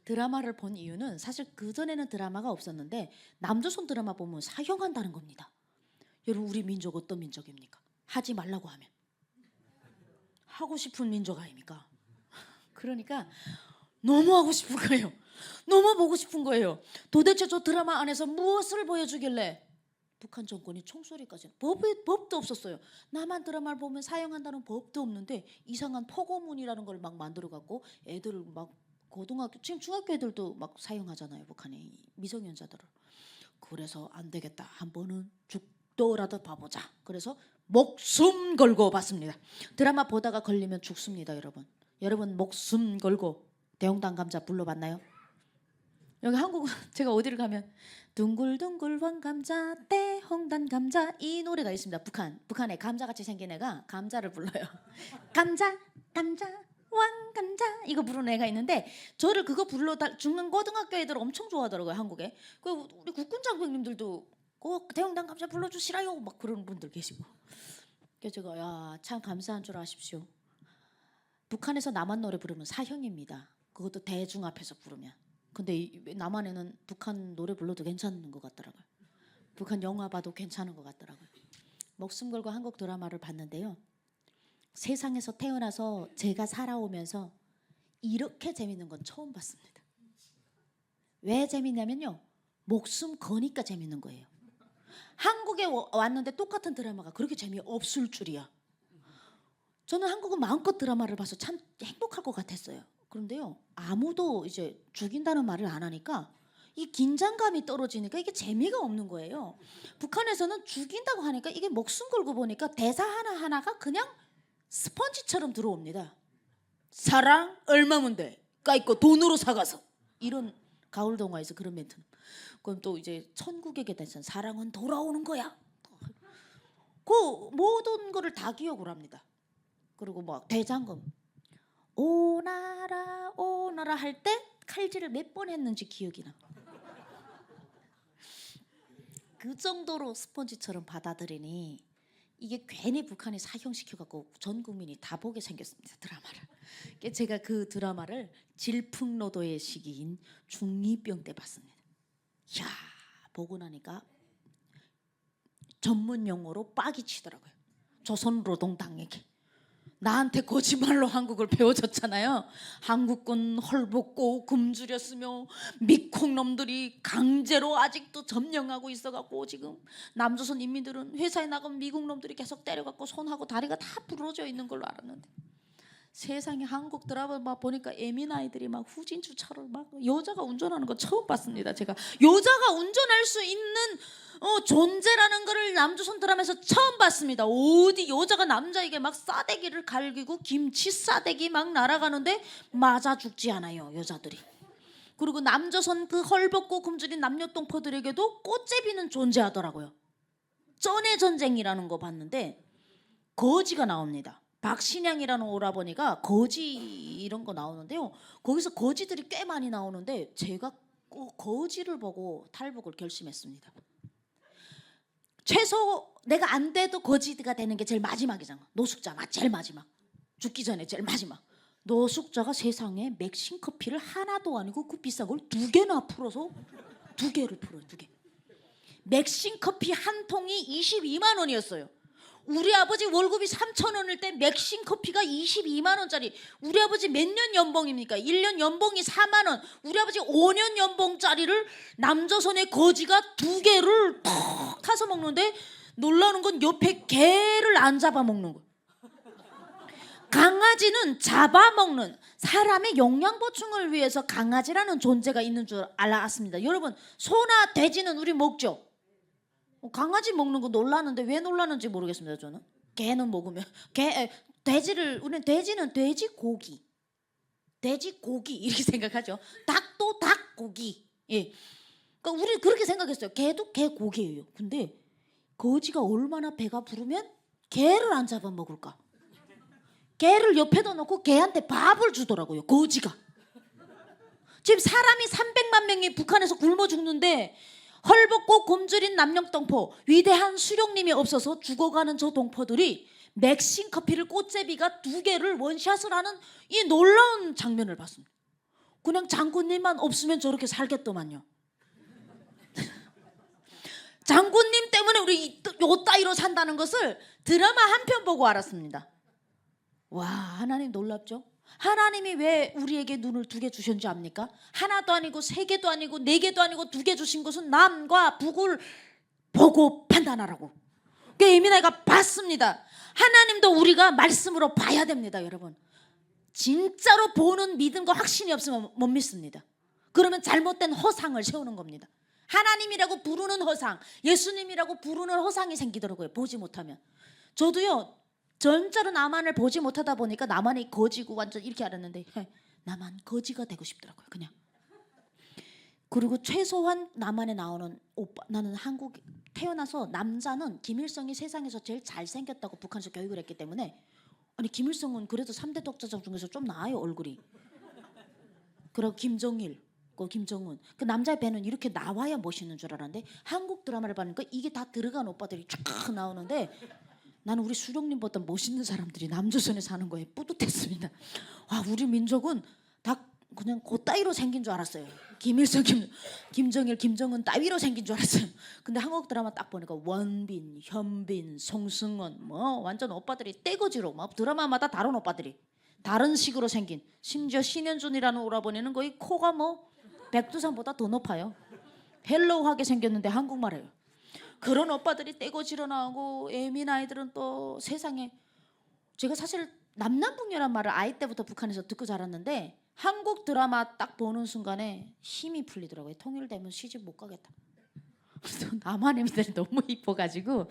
드라마를 본 이유는 사실 그전에는 드라마가 없었는데 남조선 드라마 보면 사형한다는 겁니다. 여러분 우리 민족 어떤 민족입니까? 하지 말라고 하면 하고 싶은 민족 아닙니까? 그러니까 너무 하고 싶은 거예요. 너무 보고 싶은 거예요. 도대체 저 드라마 안에서 무엇을 보여주길래 북한 정권이 총소리까지 법도 없었어요. 남한 드라마를 보면 사형한다는 법도 없는데 이상한 포고문이라는 걸 막 만들어 갖고 애들을 막 고등학교 지금 중학교 애들도 막 사용하잖아요. 북한의 미성년자들을. 그래서 안 되겠다. 한 번은 죽더라도 봐보자. 그래서 목숨 걸고 봤습니다. 드라마 보다가 걸리면 죽습니다, 여러분. 여러분 목숨 걸고 대홍단 감자 불러봤나요? 여기 한국 제가 어디를 가면 둥글둥글 왕감자 대홍단 감자 이 노래가 있습니다. 북한에 감자같이 생긴 애가 감자를 불러요. 감자 왕감자 이거 부르는 애가 있는데 저를 그거 불러다 중간 고등학교 애들 엄청 좋아하더라고요. 한국에. 그 우리 국군 장병님들도 대홍단 감자 불러주시라요 막 그런 분들 계시고. 그래서 제가 야 참 감사한 줄 아십시오. 북한에서 남한 노래 부르면 사형입니다. 그것도 대중 앞에서 부르면. 근데 남한에는 북한 노래 불러도 괜찮은 것 같더라고요. 북한 영화 봐도 괜찮은 것 같더라고요. 목숨 걸고 한국 드라마를 봤는데요. 세상에서 태어나서 제가 살아오면서 이렇게 재밌는 건 처음 봤습니다. 왜 재밌냐면요. 목숨 거니까 재밌는 거예요. 한국에 왔는데 똑같은 드라마가 그렇게 재미없을 줄이야. 저는 한국은 마음껏 드라마를 봐서 참 행복할 것 같았어요. 그런데요. 아무도 이제 죽인다는 말을 안 하니까 이 긴장감이 떨어지니까 이게 재미가 없는 거예요. 북한에서는 죽인다고 하니까 이게 목숨 걸고 보니까 대사 하나하나가 그냥 스펀지처럼 들어옵니다. 사랑 얼마면 돼? 까있고 돈으로 사가서 이런 가을 동화에서 그런 멘트는. 그럼 또 이제 천국에 대해서는 사랑은 돌아오는 거야. 그 모든 거를 다 기억을 합니다. 그리고 막 대장금 오나라 오나라 할 때 칼질을 몇 번 했는지 기억이 나. 그 정도로 스펀지처럼 받아들이니 이게 괜히 북한이 사형시켜갖고 전 국민이 다 보게 생겼습니다. 드라마를. 제가 그 드라마를 질풍노도의 시기인 중2병 때 봤습니다. 이야 보고 나니까 전문 용어로 빡이 치더라고요. 조선노동당에게. 나한테 거짓말로 한국을 배워줬잖아요. 한국군 헐벗고 굶주렸으며 미콩놈들이 강제로 아직도 점령하고 있어갖고 지금 남조선 인민들은 회사에 나가면 미국놈들이 계속 때려갖고 손하고 다리가 다 부러져 있는 걸로 알았는데 세상에 한국 드라마 보니까 애민 아이들이 막 후진주차를 막 여자가 운전하는 거 처음 봤습니다. 제가 여자가 운전할 수 있는 존재라는 거를 남조선 드라마에서 처음 봤습니다. 어디 여자가 남자에게 막 싸대기를 갈기고 김치 싸대기 막 날아가는데 맞아 죽지 않아요 여자들이. 그리고 남조선 그 헐벗고 굶주린 남녀똥포들에게도 꽃제비는 존재하더라고요. 쩐의 전쟁이라는 거 봤는데 거지가 나옵니다. 박신양이라는 오라버니가 거지 이런 거 나오는데요. 거기서 거지들이 꽤 많이 나오는데 제가 꼭 거지를 보고 탈북을 결심했습니다. 최소 내가 안 돼도 거지가 되는 게 제일 마지막이잖아. 노숙자 제일 마지막. 죽기 전에 제일 마지막. 노숙자가 세상에 맥심 커피를 하나도 아니고 그 비싼 걸 2개나 풀어서 두 개를 풀어요. 두 개. 맥심 커피 한 통이 22만 원이었어요. 우리 아버지 월급이 3천 원일 때 맥심 커피가 22만 원짜리. 우리 아버지 몇 년 연봉입니까? 1년 연봉이 4만 원. 우리 아버지 5년 연봉짜리를 남조선의 거지가 두 개를 탁 타서 먹는데 놀라는 건 옆에 개를 안 잡아먹는 거예요. 강아지는 잡아먹는, 사람의 영양 보충을 위해서 강아지라는 존재가 있는 줄 알았습니다. 여러분, 소나 돼지는 우리 먹죠? 강아지 먹는 거 놀라는데 왜 놀라는지 모르겠습니다. 저는 개는 먹으면 우리는 돼지는 돼지고기 이렇게 생각하죠. 닭도 닭고기. 예. 그러니까 우리 그렇게 생각했어요. 개도 개고기예요. 근데 거지가 얼마나 배가 부르면 개를 안 잡아먹을까? 개를 옆에다 놓고 개한테 밥을 주더라고요. 거지가. 지금 사람이 300만 명이 북한에서 굶어 죽는데 헐벗고 굶주린 남녘동포, 위대한 수령님이 없어서 죽어가는 저 동포들이 맥심 커피를 꽃제비가 두 개를 원샷을 하는 이 놀라운 장면을 봤습니다. 그냥 장군님만 없으면 저렇게 살겠더만요. 장군님 때문에 우리 요 따위로 산다는 것을 드라마 한 편 보고 알았습니다. 와, 하나님 놀랍죠? 하나님이 왜 우리에게 눈을 두 개 주셨는지 압니까? 하나도 아니고 세 개도 아니고 네 개도 아니고 두 개 주신 것은 남과 북을 보고 판단하라고. 그 예민아이가 봤습니다. 하나님도 우리가 말씀으로 봐야 됩니다, 여러분. 진짜로 보는 믿음과 확신이 없으면 못 믿습니다. 그러면 잘못된 허상을 세우는 겁니다. 하나님이라고 부르는 허상, 예수님이라고 부르는 허상이 생기더라고요. 보지 못하면. 저도요, 전자로 나만을 보지 못하다 보니까 나만이 거지고 완전 이렇게 알았는데 나만 거지가 되고 싶더라고요. 그냥. 그리고 최소한 나만에 나오는 오빠, 나는 한국 태어나서 남자는 김일성이 세상에서 제일 잘생겼다고 북한에서 교육을 했기 때문에, 아니 김일성은 그래도 3대 독자적 중에서 좀 나아요, 얼굴이. 그리고 김정일, 김정은, 그 남자의 배는 이렇게 나와야 멋있는 줄 알았는데 한국 드라마를 보니까 이게 다 들어간 오빠들이 쫙 나오는데 나는 우리 수령님보다 멋있는 사람들이 남조선에 사는 거에 뿌듯했습니다. 와, 우리 민족은 다 그냥 그따위로 생긴 줄 알았어요. 김일성, 김정일, 김정은 따위로 생긴 줄 알았어요. 근데 한국 드라마 딱 보니까 원빈, 현빈, 송승헌 뭐 완전 오빠들이 떼거지로 막 드라마마다 다른 오빠들이 다른 식으로 생긴, 심지어 신현준이라는 오라버니는 거의 코가 뭐 백두산보다 더 높아요. 헬로우하게 생겼는데 한국말해요. 그런 오빠들이 떼거지로 나오고 애민 아이들은 또 세상에, 제가 사실 남남북녀란 말을 아이 때부터 북한에서 듣고 자랐는데 한국 드라마 딱 보는 순간에 힘이 풀리더라고요. 통일되면 시집 못 가겠다. 남한애미들이 너무 이뻐가지고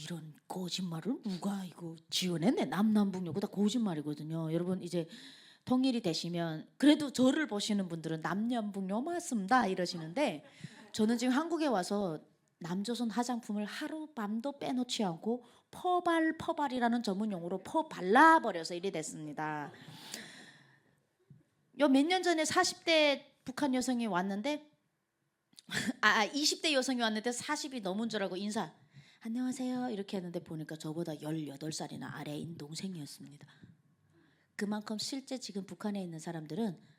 이런 거짓말을 누가 이거 지어냈네. 남남북녀 그다 거짓말이거든요. 여러분 이제 통일이 되시면 그래도 저를 보시는 분들은 남남북녀 맞습니다 이러시는데, 저는 지금 한국에 와서 남조선 화장품을 하루밤도 빼놓지 않고 퍼발이라는 전문 용어로 퍼발라버려서 이래 됐습니다. 요 몇 년 전에 40대 북한 여성이 왔는데 20대 여성이 왔는데 40이 넘은 줄 알고 인사 안녕하세요 이렇게 했는데 보니까 저보다 18살이나 아래인 동생이었습니다. 그만큼 실제 지금 북한에 있는 사람들은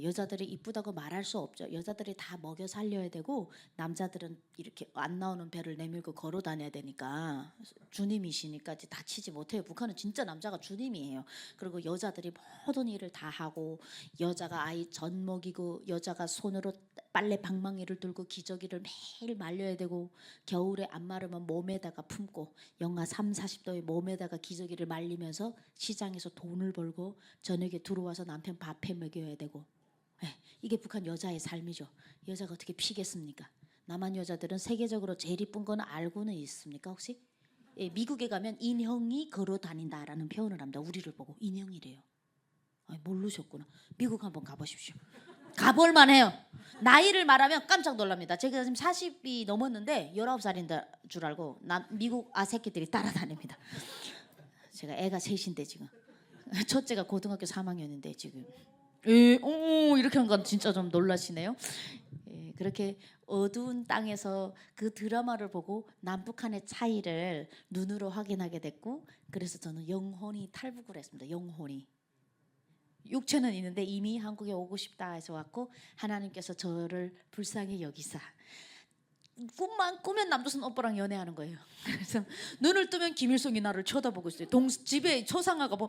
여자들이 이쁘다고 말할 수 없죠. 여자들이 다 먹여 살려야 되고 남자들은 이렇게 안 나오는 배를 내밀고 걸어 다녀야 되니까 주님이시니까 다치지 못해요. 북한은 진짜 남자가 주님이에요. 그리고 여자들이 모든 일을 다 하고, 여자가 아이 젖 먹이고, 여자가 손으로 빨래 방망이를 들고 기저귀를 매일 말려야 되고, 겨울에 안 마르면 몸에다가 품고 영하 3, 40도에 몸에다가 기저귀를 말리면서 시장에서 돈을 벌고 저녁에 들어와서 남편 밥해 먹여야 되고. 이게 북한 여자의 삶이죠. 여자가 어떻게 피겠습니까? 남한 여자들은 세계적으로 제일 이쁜 건 알고는 있습니까 혹시? 미국에 가면 인형이 걸어 다닌다라는 표현을 합니다. 우리를 보고 인형이래요. 모르셨구나. 미국 한번 가보십시오. 가볼만 해요. 나이를 말하면 깜짝 놀랍니다. 제가 지금 40이 넘었는데 19살인 줄 알고 미국 아새끼들이 따라다닙니다. 제가 애가 셋인데 지금 첫째가 고등학교 3학년인데 지금 이렇게 한 건 진짜 좀 놀라시네요. 그렇게 어두운 땅에서 그 드라마를 보고 남북한의 차이를 눈으로 확인하게 됐고, 그래서 저는 영혼이 탈북을 했습니다. 육체는 있는데 이미 한국에 오고 싶다 해서 왔고 하나님께서 저를 불쌍히 여기사 꿈만 꾸면 남조선 오빠랑 연애하는 거예요. 그래서 눈을 뜨면 김일성이 나를 쳐다보고 있어요. 집에 초상화가 뭐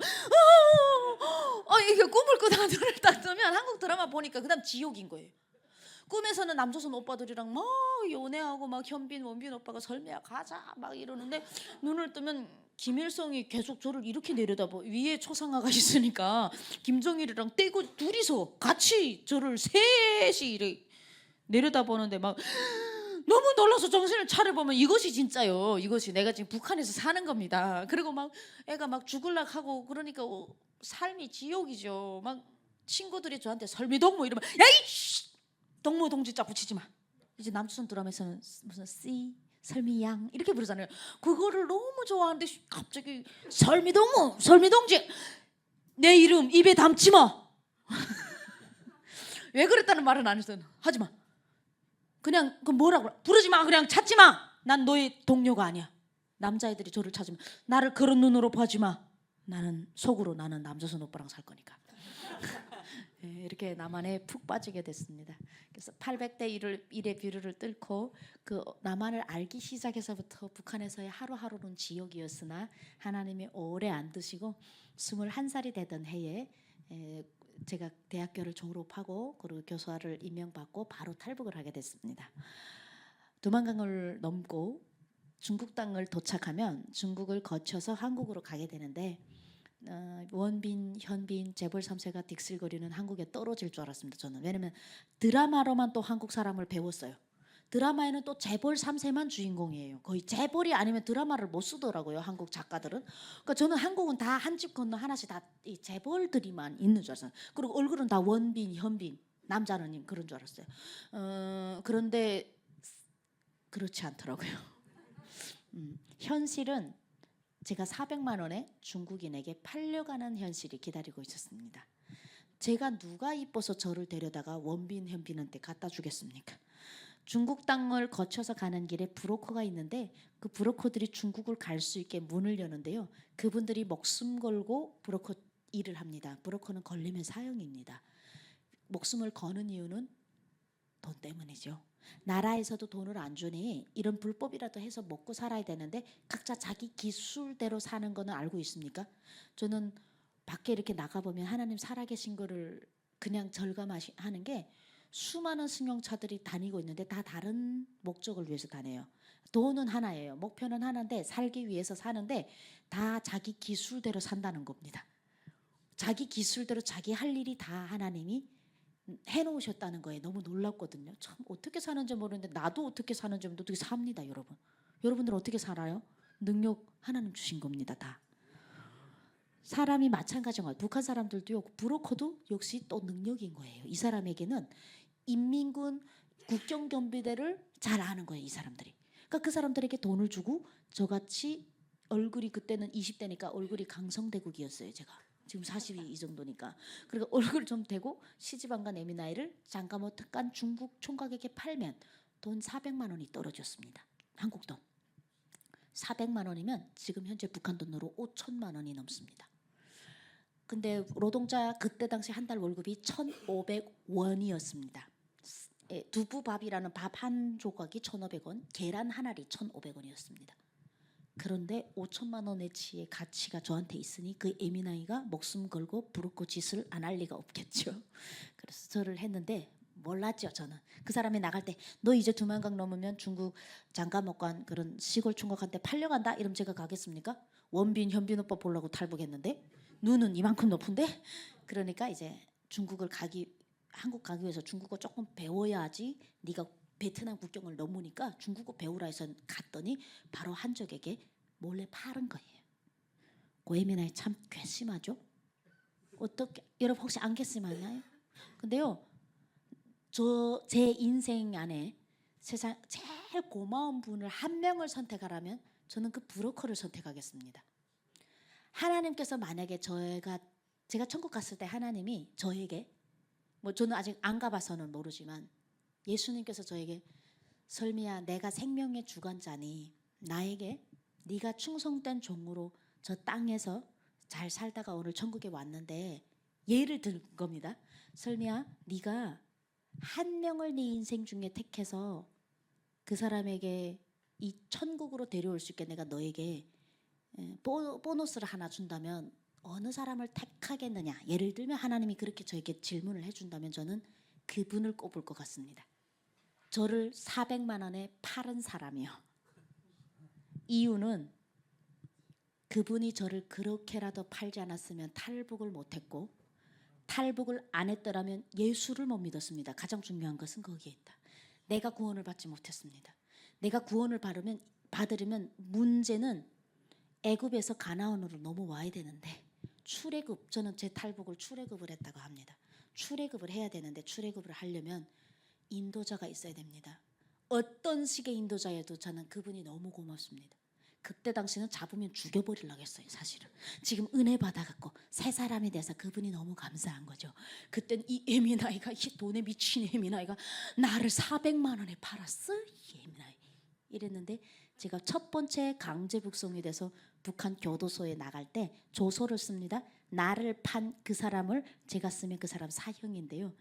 이게 꿈을 꾸다가 눈을 딱 뜨면 한국 드라마 보니까 그다음 지옥인 거예요. 꿈에서는 남조선 오빠들이랑 막 연애하고 막 현빈 원빈 오빠가 설미야 가자 막 이러는데 눈을 뜨면 김일성이 계속 저를 이렇게 내려다보 위에 초상화가 있으니까 김정일이랑 떼고 둘이서 같이 저를 셋이 이렇게 내려다보는데 막 너무 놀라서 정신을 차려보면 이것이 진짜요. 이것이 내가 지금 북한에서 사는 겁니다. 그리고 막 애가 막 죽을락 하고 그러니까 삶이 지옥이죠. 막 친구들이 저한테 설미동무 이러면 야이 동무 동지자 붙이지 마. 이제 남조선 드라마에서는 무슨 씨 설미양 이렇게 부르잖아요. 그거를 너무 좋아하는데 갑자기 설미동무 설미동지 내 이름 입에 담지 마. 왜 그랬다는 말은 안 했어요. 하지 마. 그냥 그 뭐라고 부르지 마. 그냥 찾지 마. 난 너의 동료가 아니야. 남자애들이 저를 찾으면 나를 그런 눈으로 보지 마. 나는 속으로 나는 남조선 오빠랑 살 거니까. 이렇게 남한에 푹 빠지게 됐습니다. 그래서 800대 1의 비루를 뚫고 그 남한을 알기 시작해서부터 북한에서의 하루하루는 지옥이었으나 하나님이 오래 안 두시고 21살이 되던 해에 제가 대학교를 졸업하고 그리고 교수화를 임명받고 바로 탈북을 하게 됐습니다. 두만강을 넘고 중국 땅을 도착하면 중국을 거쳐서 한국으로 가게 되는데 원빈, 현빈, 재벌 3세가 딕슬거리는 한국에 떨어질 줄 알았습니다. 저는 왜냐면 드라마로만 또 한국 사람을 배웠어요. 드라마에는 또 재벌 3세만 주인공이에요. 거의 재벌이 아니면 드라마를 못 쓰더라고요. 한국 작가들은. 그러니까 저는 한국은 다 한 집 건너 하나씩 다 이 재벌들이만 있는 줄 알았어요. 그리고 얼굴은 다 원빈, 현빈, 남자는 그런 줄 알았어요. 그런데 그렇지 않더라고요. 현실은 제가 400만 원에 중국인에게 팔려가는 현실이 기다리고 있었습니다. 제가 누가 이뻐서 저를 데려다가 원빈, 현빈한테 갖다 주겠습니까? 중국 땅을 거쳐서 가는 길에 브로커가 있는데 그 브로커들이 중국을 갈 수 있게 문을 여는데요. 그분들이 목숨 걸고 브로커 일을 합니다. 브로커는 걸리면 사형입니다. 목숨을 거는 이유는 돈 때문이죠. 나라에서도 돈을 안 주니 이런 불법이라도 해서 먹고 살아야 되는데 각자 자기 기술대로 사는 거는 알고 있습니까? 저는 밖에 이렇게 나가보면 하나님 살아계신 거를 그냥 절감하는 게 수많은 승용차들이 다니고 있는데 다 다른 목적을 위해서 다녀요. 돈은 하나예요. 목표는 하나인데 살기 위해서 사는데 다 자기 기술대로 산다는 겁니다. 자기 기술대로 자기 할 일이 다 하나님이 해놓으셨다는 거에 너무 놀랐거든요. 참 어떻게 사는지 모르는데 나도 어떻게 사는지 모르는데 어떻게 삽니다, 여러분. 여러분들 어떻게 살아요? 능력 하나님 주신 겁니다, 다. 사람이 마찬가지인 거예요. 북한 사람들도요. 브로커도 역시 또 능력인 거예요. 이 사람에게는 인민군 국정경비대를 잘 아는 거예요, 이 사람들이. 그러니까 그 사람들에게 돈을 주고 저같이 얼굴이 그때는 20대니까 얼굴이 강성대국이었어요, 제가. 지금 40이 이 정도니까. 그리고 얼굴 좀 대고 시집안간 애미 나이를 잠깐 뭐 특간 중국 총각에게 팔면 돈 400만 원이 떨어졌습니다. 한국 돈. 400만 원이면 지금 현재 북한 돈으로 5천만 원이 넘습니다. 근데 노동자 그때 당시 한 달 월급이 1,500원이었습니다. 두부밥이라는 밥 한 조각이 1,500원, 계란 한 알이 1,500원이었습니다. 그런데 5천만 원어치의 가치가 저한테 있으니 그 애미나이가 목숨 걸고 브로커 짓을 안 할 리가 없겠죠. 그래서 저를 했는데 몰랐죠. 저는 그 사람이 나갈 때 너 이제 두만강 넘으면 중국 장가목관 그런 시골 총각한테 팔려간다 이러면 제가 가겠습니까? 원빈 현빈 오빠 보려고 탈북했는데 눈은 이만큼 높은데 그러니까 이제 한국 가기 위해서 중국어 조금 배워야지 네가 베트남 국경을 넘으니까 중국어 배우라 해서 갔더니 바로 한적에게 몰래 파는 거예요. 고혜민아이 참 괘씸하죠. 어떻게 여러분 혹시 안 괘씸하나요? 근데요, 제 인생 안에 세상 제일 고마운 분을 한 명을 선택하라면 저는 그 브로커를 선택하겠습니다. 하나님께서 만약에 제가 천국 갔을 때 하나님이 저에게 뭐 저는 아직 안 가봐서는 모르지만 예수님께서 저에게 설미야 내가 생명의 주관자니 나에게 네가 충성된 종으로 저 땅에서 잘 살다가 오늘 천국에 왔는데 예를 든 겁니다. 설미야, 네가 한 명을 네 인생 중에 택해서 그 사람에게 이 천국으로 데려올 수 있게 내가 너에게 보너스를 하나 준다면 어느 사람을 택하겠느냐. 예를 들면 하나님이 그렇게 저에게 질문을 해준다면 저는 그분을 꼽을 것 같습니다. 저를 400만 원에 팔은 사람이요. 이유는 그분이 저를 그렇게라도 팔지 않았으면 탈북을 못했고, 탈북을 안 했더라면 예수를 못 믿었습니다. 가장 중요한 것은 거기에 있다. 내가 구원을 받지 못했습니다. 내가 구원을 받으려면 문제는 애굽에서 가나안으로 넘어와야 되는데, 출애굽, 저는 제 탈북을 출애굽을 했다고 합니다. 출애굽을 해야 되는데 출애굽을 하려면 인도자가 있어야 됩니다. 어떤 식의 인도자여도 저는 그분이 너무 고맙습니다. 그때 당시는 잡으면 죽여버리려고 했어요. 사실은 지금 은혜 받아갖고 새 사람이 돼서 그분이 너무 감사한 거죠. 그땐 이 예민아이가, 이 돈에 미친 예민아이가 나를 400만 원에 팔았어? 이 예민아이 이랬는데, 제가 첫 번째 강제 북송이 돼서 북한 교도소에 나갈 때 조서를 씁니다. 나를 판 그 사람을 제가 쓰면 그 사람 사형인데요.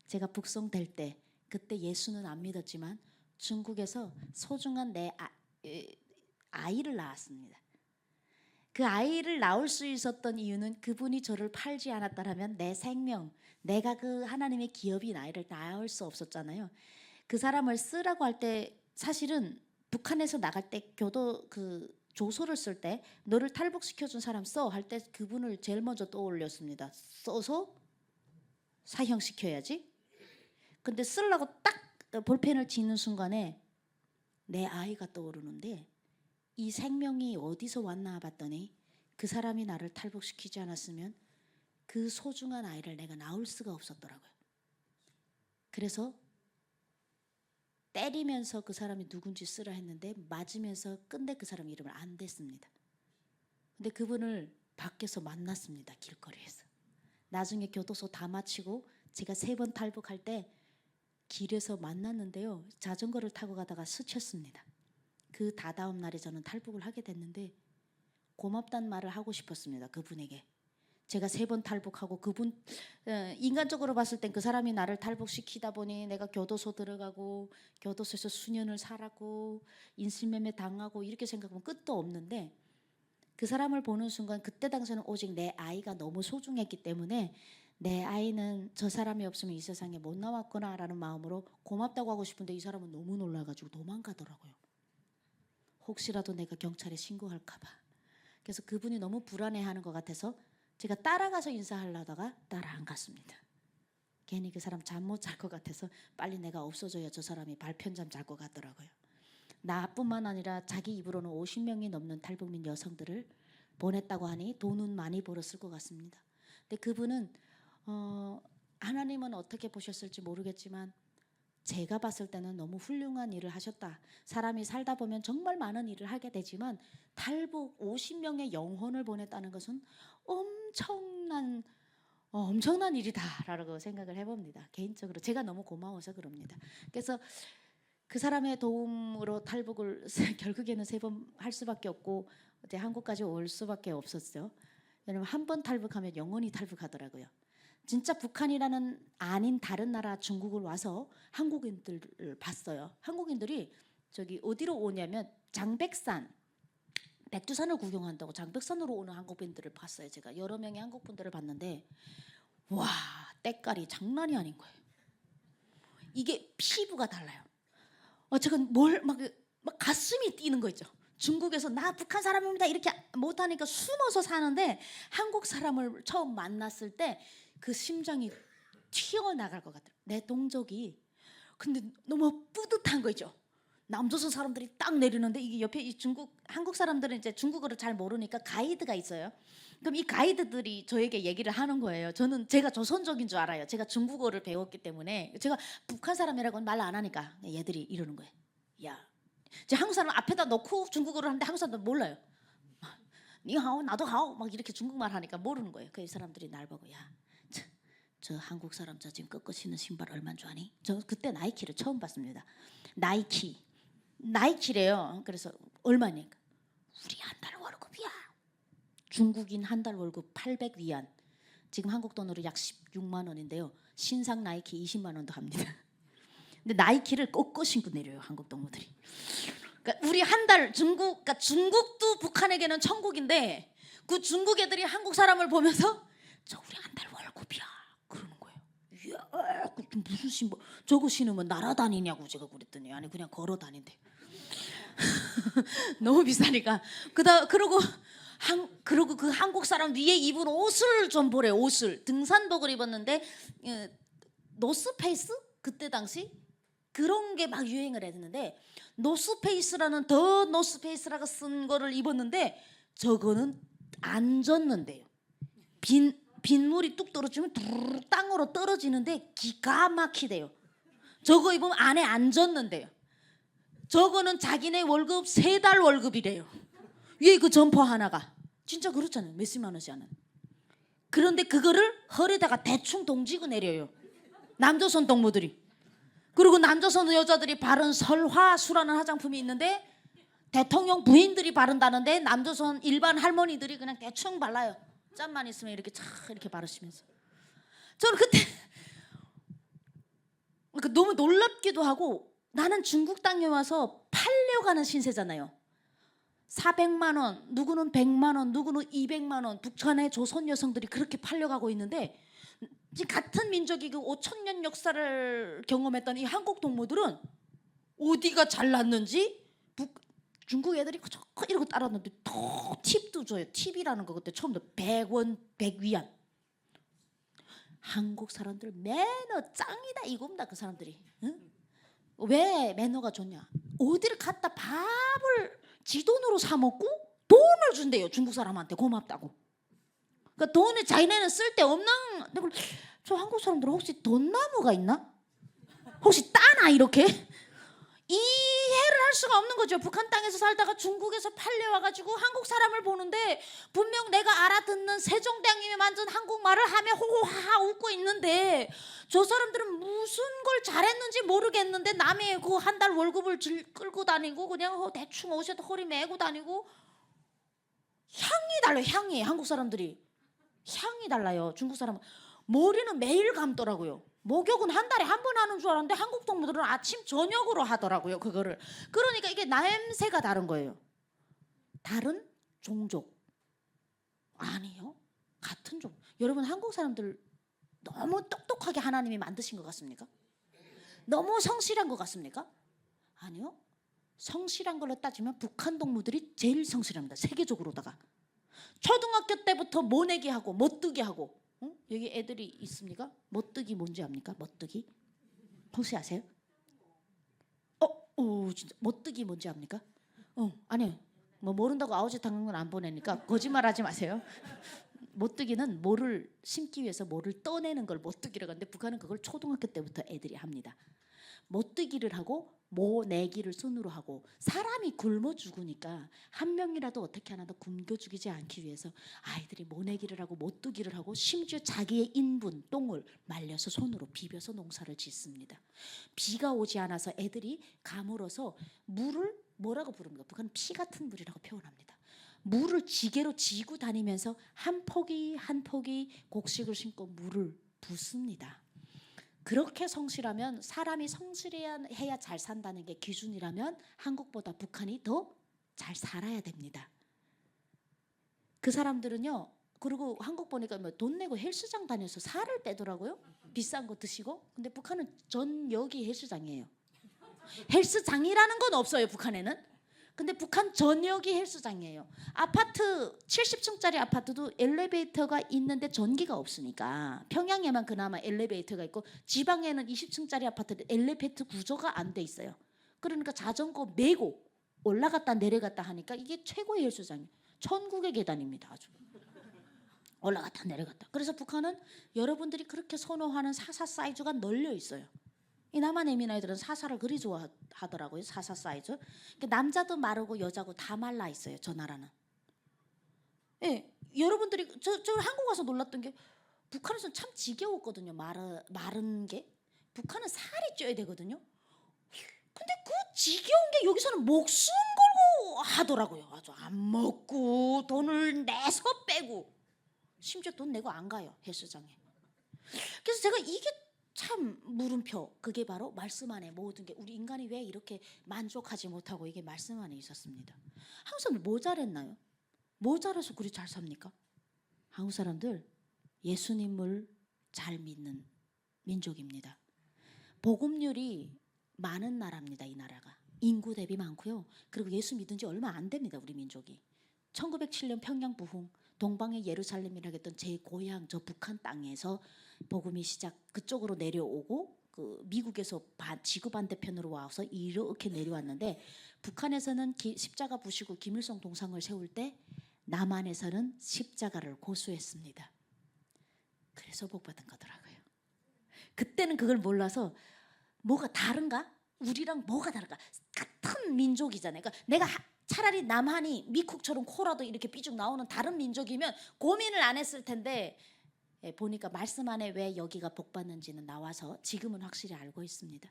제가 북송될 때 그때 예수는 안 믿었지만 중국에서 소중한 내 아이를 낳았습니다. 그 아이를 낳을 수 있었던 이유는 그분이 저를 팔지 않았다면 내 생명, 내가 그 하나님의 기업인 아이를 낳을 수 없었잖아요. 그 사람을 쓰라고 할 때 사실은 북한에서 나갈 때 조서를 쓸 때 너를 탈북시켜준 사람 써 할 때 그분을 제일 먼저 떠올렸습니다. 써서 사형시켜야지. 근데 쓰려고 딱 볼펜을 쥐는 순간에 내 아이가 떠오르는데, 이 생명이 어디서 왔나 봤더니 그 사람이 나를 탈북시키지 않았으면 그 소중한 아이를 내가 낳을 수가 없었더라고요. 그래서 때리면서 그 사람이 누군지 쓰라 했는데 맞으면서 끝내 그 사람 이름을 안 댔습니다. 근데 그분을 밖에서 만났습니다. 길거리에서. 나중에 교도소 다 마치고 제가 3번 탈북할 때 길에서 만났는데요. 자전거를 타고 가다가 스쳤습니다. 그 다다음 날에 저는 탈북을 하게 됐는데 고맙다는 말을 하고 싶었습니다. 그분에게. 제가 3번 탈북하고 그분, 인간적으로 봤을 땐 그 사람이 나를 탈북시키다 보니 내가 교도소 들어가고 교도소에서 수년을 살았고 인신매매 당하고 이렇게 생각하면 끝도 없는데, 그 사람을 보는 순간 그때 당시에는 오직 내 아이가 너무 소중했기 때문에 내 아이는 저 사람이 없으면 이 세상에 못 나왔구나 라는 마음으로 고맙다고 하고 싶은데 이 사람은 너무 놀라가지고 도망가더라고요. 혹시라도 내가 경찰에 신고할까 봐. 그래서 그분이 너무 불안해하는 것 같아서 제가 따라가서 인사하려다가 따라 안 갔습니다. 괜히 그 사람 잠 못 잘 것 같아서 빨리 내가 없어져야 저 사람이 발편잠 잘 것 같더라고요. 나뿐만 아니라 자기 입으로는 50명이 넘는 탈북민 여성들을 보냈다고 하니 돈은 많이 벌었을 것 같습니다. 근데 그분은 하나님은 어떻게 보셨을지 모르겠지만 제가 봤을 때는 너무 훌륭한 일을 하셨다. 사람이 살다 보면 정말 많은 일을 하게 되지만 탈북 50명의 영혼을 보냈다는 것은 엄청난 일이다라고 생각을 해봅니다. 개인적으로 제가 너무 고마워서 그럽니다. 그래서 그 사람의 도움으로 탈북을 결국에는 3번 할 수밖에 없고 이제 한국까지 올 수밖에 없었어요. 왜냐면 한 번 탈북하면 영원히 탈북하더라고요. 진짜 북한이라는 아닌 다른 나라 중국을 와서 한국인들을 봤어요. 한국인들이 저기 어디로 오냐면 장백산, 백두산을 구경한다고 장백산으로 오는 한국인들을 봤어요. 제가 여러 명의 한국분들을 봤는데 와, 때깔이 장난이 아닌 거예요. 이게 피부가 달라요. 제가 막 가슴이 뛰는 거 있죠. 중국에서 나 북한 사람입니다 이렇게 못하니까 숨어서 사는데 한국 사람을 처음 만났을 때 그 심장이 튀어나갈 것 같아요. 내 동족이. 근데 너무 뿌듯한 거죠. 남조선 사람들이 딱 내리는데 이게 옆에 이 한국 사람들은 이제 중국어를 잘 모르니까 가이드가 있어요. 그럼 이 가이드들이 저에게 얘기를 하는 거예요. 제가 조선족인 줄 알아요. 제가 중국어를 배웠기 때문에. 제가 북한 사람이라고는 말 안 하니까 얘들이 이러는 거예요. 야, 이제 한국 사람 앞에다 놓고 중국어를 하는데 한국 사람들 몰라요. 니하오 나도 하오 막 이렇게 중국말 하니까 모르는 거예요. 그 사람들이 날 보고 야, 저 한국 사람 저 지금 꺾어 신는 신발 얼마인 줄 아니? 저 그때 나이키를 처음 봤습니다. 나이키래요. 그래서 얼마니까? 우리 한 달 월급이야. 중국인 한 달 월급 800위안. 지금 한국 돈으로 약 16만 원인데요. 신상 나이키 20만 원도 합니다. 근데 나이키를 꺾어 신고 내려요, 한국 동무들이. 그러니까 우리 한 달 그러니까 중국도 북한에게는 천국인데 그 중국 애들이 한국 사람을 보면서 저 우리 한 달 월급이야 그러는 거예요. 이야, 무슨 신발 저거 신으면 날아다니냐고 제가 그랬더니 아니 그냥 걸어 다닌대. 너무 비싸니까. 그러고 그 한국 사람 위에 입은 옷을 좀 보래. 옷을 등산복을 입었는데 노스페이스 그때 당시 그런 게 막 유행을 했는데 노스페이스라는 더 노스페이스라고 쓴 거를 입었는데 저거는 안 젖는데요. 빗물이 뚝 떨어지면 두루룩 땅으로 떨어지는데 기가 막히대요. 저거 입으면 안에 안 젖는데요. 저거는 자기네 월급 3달 월급이래요. 위에 그 점퍼 하나가 진짜 그렇잖아요. 몇십만 원씩 하는. 그런데 그거를 허리에다가 대충 동지고 내려요. 남조선 동무들이. 그리고 남조선 여자들이 바른 설화수라는 화장품이 있는데 대통령 부인들이 바른다는데 남조선 일반 할머니들이 그냥 대충 발라요. 짬만 있으면 이렇게 촥 이렇게 바르시면서. 저는 그때 그러니까 너무 놀랍기도 하고 나는 중국 땅에 와서 팔려가는 신세잖아요. 400만 원, 누구는 100만 원, 누구는 200만 원. 북한의 조선 여성들이 그렇게 팔려가고 있는데 같은 민족이 그 5천 년 역사를 경험했던 이 한국 동무들은 어디가 잘났는지 중국 애들이 이러고 따랐는데 더 팁도 줘요. 팁이라는 거 그때 처음부터 100원, 100위안. 한국 사람들 매너 짱이다 이겁니다. 그 사람들이. 응? 왜 매너가 좋냐? 어디를 갔다 밥을 지 돈으로 사 먹고 돈을 준대요. 중국 사람한테 고맙다고. 그러니까 돈을 자기네는 쓸데없는. 저 한국 사람들 혹시 돈나무가 있나? 혹시 따나 이렇게? 이해를 할 수가 없는 거죠. 북한 땅에서 살다가 중국에서 팔려와가지고 한국 사람을 보는데 분명 내가 알아듣는 세종대왕님이 만든 한국말을 하며 호호하하 웃고 있는데 저 사람들은 무슨 걸 잘했는지 모르겠는데 남의 그 한 달 월급을 끌고 다니고 그냥 대충 옷에도 허리 메고 다니고 향이 달라요. 향이 한국 사람들이 향이 달라요. 중국 사람은 머리는 매일 감더라고요. 목욕은 한 달에 한 번 하는 줄 알았는데 한국 동무들은 아침 저녁으로 하더라고요. 그거를. 그러니까 이게 냄새가 다른 거예요. 다른 종족 아니요. 같은 종족. 여러분 한국 사람들 너무 똑똑하게 하나님이 만드신 것 같습니까? 너무 성실한 것 같습니까? 아니요. 성실한 걸로 따지면 북한 동무들이 제일 성실합니다. 세계적으로다가. 초등학교 때부터 모내기 하고 못뜨기 하고. 응? 여기 애들이 있습니까? 못뜨기 뭔지 압니까? 못뜨기? 혹시 아세요? 진짜 못뜨기 뭔지 압니까? 아니요. 뭐 모른다고 아우지 당근을 안 보내니까 거짓말하지 마세요. 못뜨기는 모를 심기 위해서 모를 떠내는 걸 못뜨기라고 하는데 북한은 그걸 초등학교 때부터 애들이 합니다. 못뜨기를 하고 모내기를 손으로 하고 사람이 굶어 죽으니까 한 명이라도 어떻게 하나 더 굶겨 죽이지 않기 위해서 아이들이 모내기를 하고 못뜨기를 하고 심지어 자기의 인분 똥을 말려서 손으로 비벼서 농사를 짓습니다. 비가 오지 않아서 애들이 가물어서 물을 뭐라고 부릅니까? 북한은 피 같은 물이라고 표현합니다. 물을 지게로 지고 다니면서 한 포기 한 포기 곡식을 심고 물을 붓습니다. 그렇게 성실하면 사람이 성실해야 잘 산다는 게 기준이라면 한국보다 북한이 더 잘 살아야 됩니다. 그 사람들은요. 그리고 한국 보니까 뭐 돈 내고 헬스장 다녀서 살을 빼더라고요. 비싼 거 드시고. 근데 북한은 전역이 헬스장이에요. 헬스장이라는 건 없어요. 북한에는. 근데 북한 전역이 헬스장이에요. 아파트 70층짜리 아파트도 엘리베이터가 있는데 전기가 없으니까 평양에만 그나마 엘리베이터가 있고 지방에는 20층짜리 아파트도 엘리베이터 구조가 안 돼 있어요. 그러니까 자전거 메고 올라갔다 내려갔다 하니까 이게 최고의 헬스장이에요. 천국의 계단입니다. 아주. 올라갔다 내려갔다. 그래서 북한은 여러분들이 그렇게 선호하는 사사 사이즈가 널려 있어요. 이 남한 에미나이들은 사사를 그리 좋아하더라고요. 사사 사이즈. 남자도 마르고 여자고 다 말라 있어요. 저 나라는. 예, 여러분들이 저 한국 와서 놀랐던 게 북한에서는 참 지겨웠거든요. 마른 게. 북한은 살이 쪄야 되거든요. 근데 그 지겨운 게 여기서는 목숨 걸고 하더라고요. 아주 안 먹고 돈을 내서 빼고 심지어 돈 내고 안 가요, 헬스장에. 그래서 제가 이게 참 물음표. 그게 바로 말씀 안에 모든 게, 우리 인간이 왜 이렇게 만족하지 못하고, 이게 말씀 안에 있었습니다. 한국 사람들 뭐 잘했나요? 뭐 잘해서 그리 잘 삽니까? 한국 사람들 예수님을 잘 믿는 민족입니다. 복음률이 많은 나라입니다. 이 나라가 인구 대비 많고요. 그리고 예수 믿은 지 얼마 안 됩니다. 우리 민족이 1907년 평양 부흥, 동방의 예루살렘이라고 했던 제 고향 저 북한 땅에서 복음이 그쪽으로 내려오고, 그 미국에서 지구 반대편으로 와서 이렇게 내려왔는데, 북한에서는 십자가 부시고 김일성 동상을 세울 때 남한에서는 십자가를 고수했습니다. 그래서 복 받은 거더라고요. 그때는 그걸 몰라서 뭐가 다른가? 우리랑 뭐가 다른가? 같은 민족이잖아요. 그러니까 내가 차라리 남한이 미국처럼 코라도 이렇게 삐죽 나오는 다른 민족이면 고민을 안 했을 텐데, 보니까 말씀 안에 왜 여기가 복 받는지는 나와서 지금은 확실히 알고 있습니다.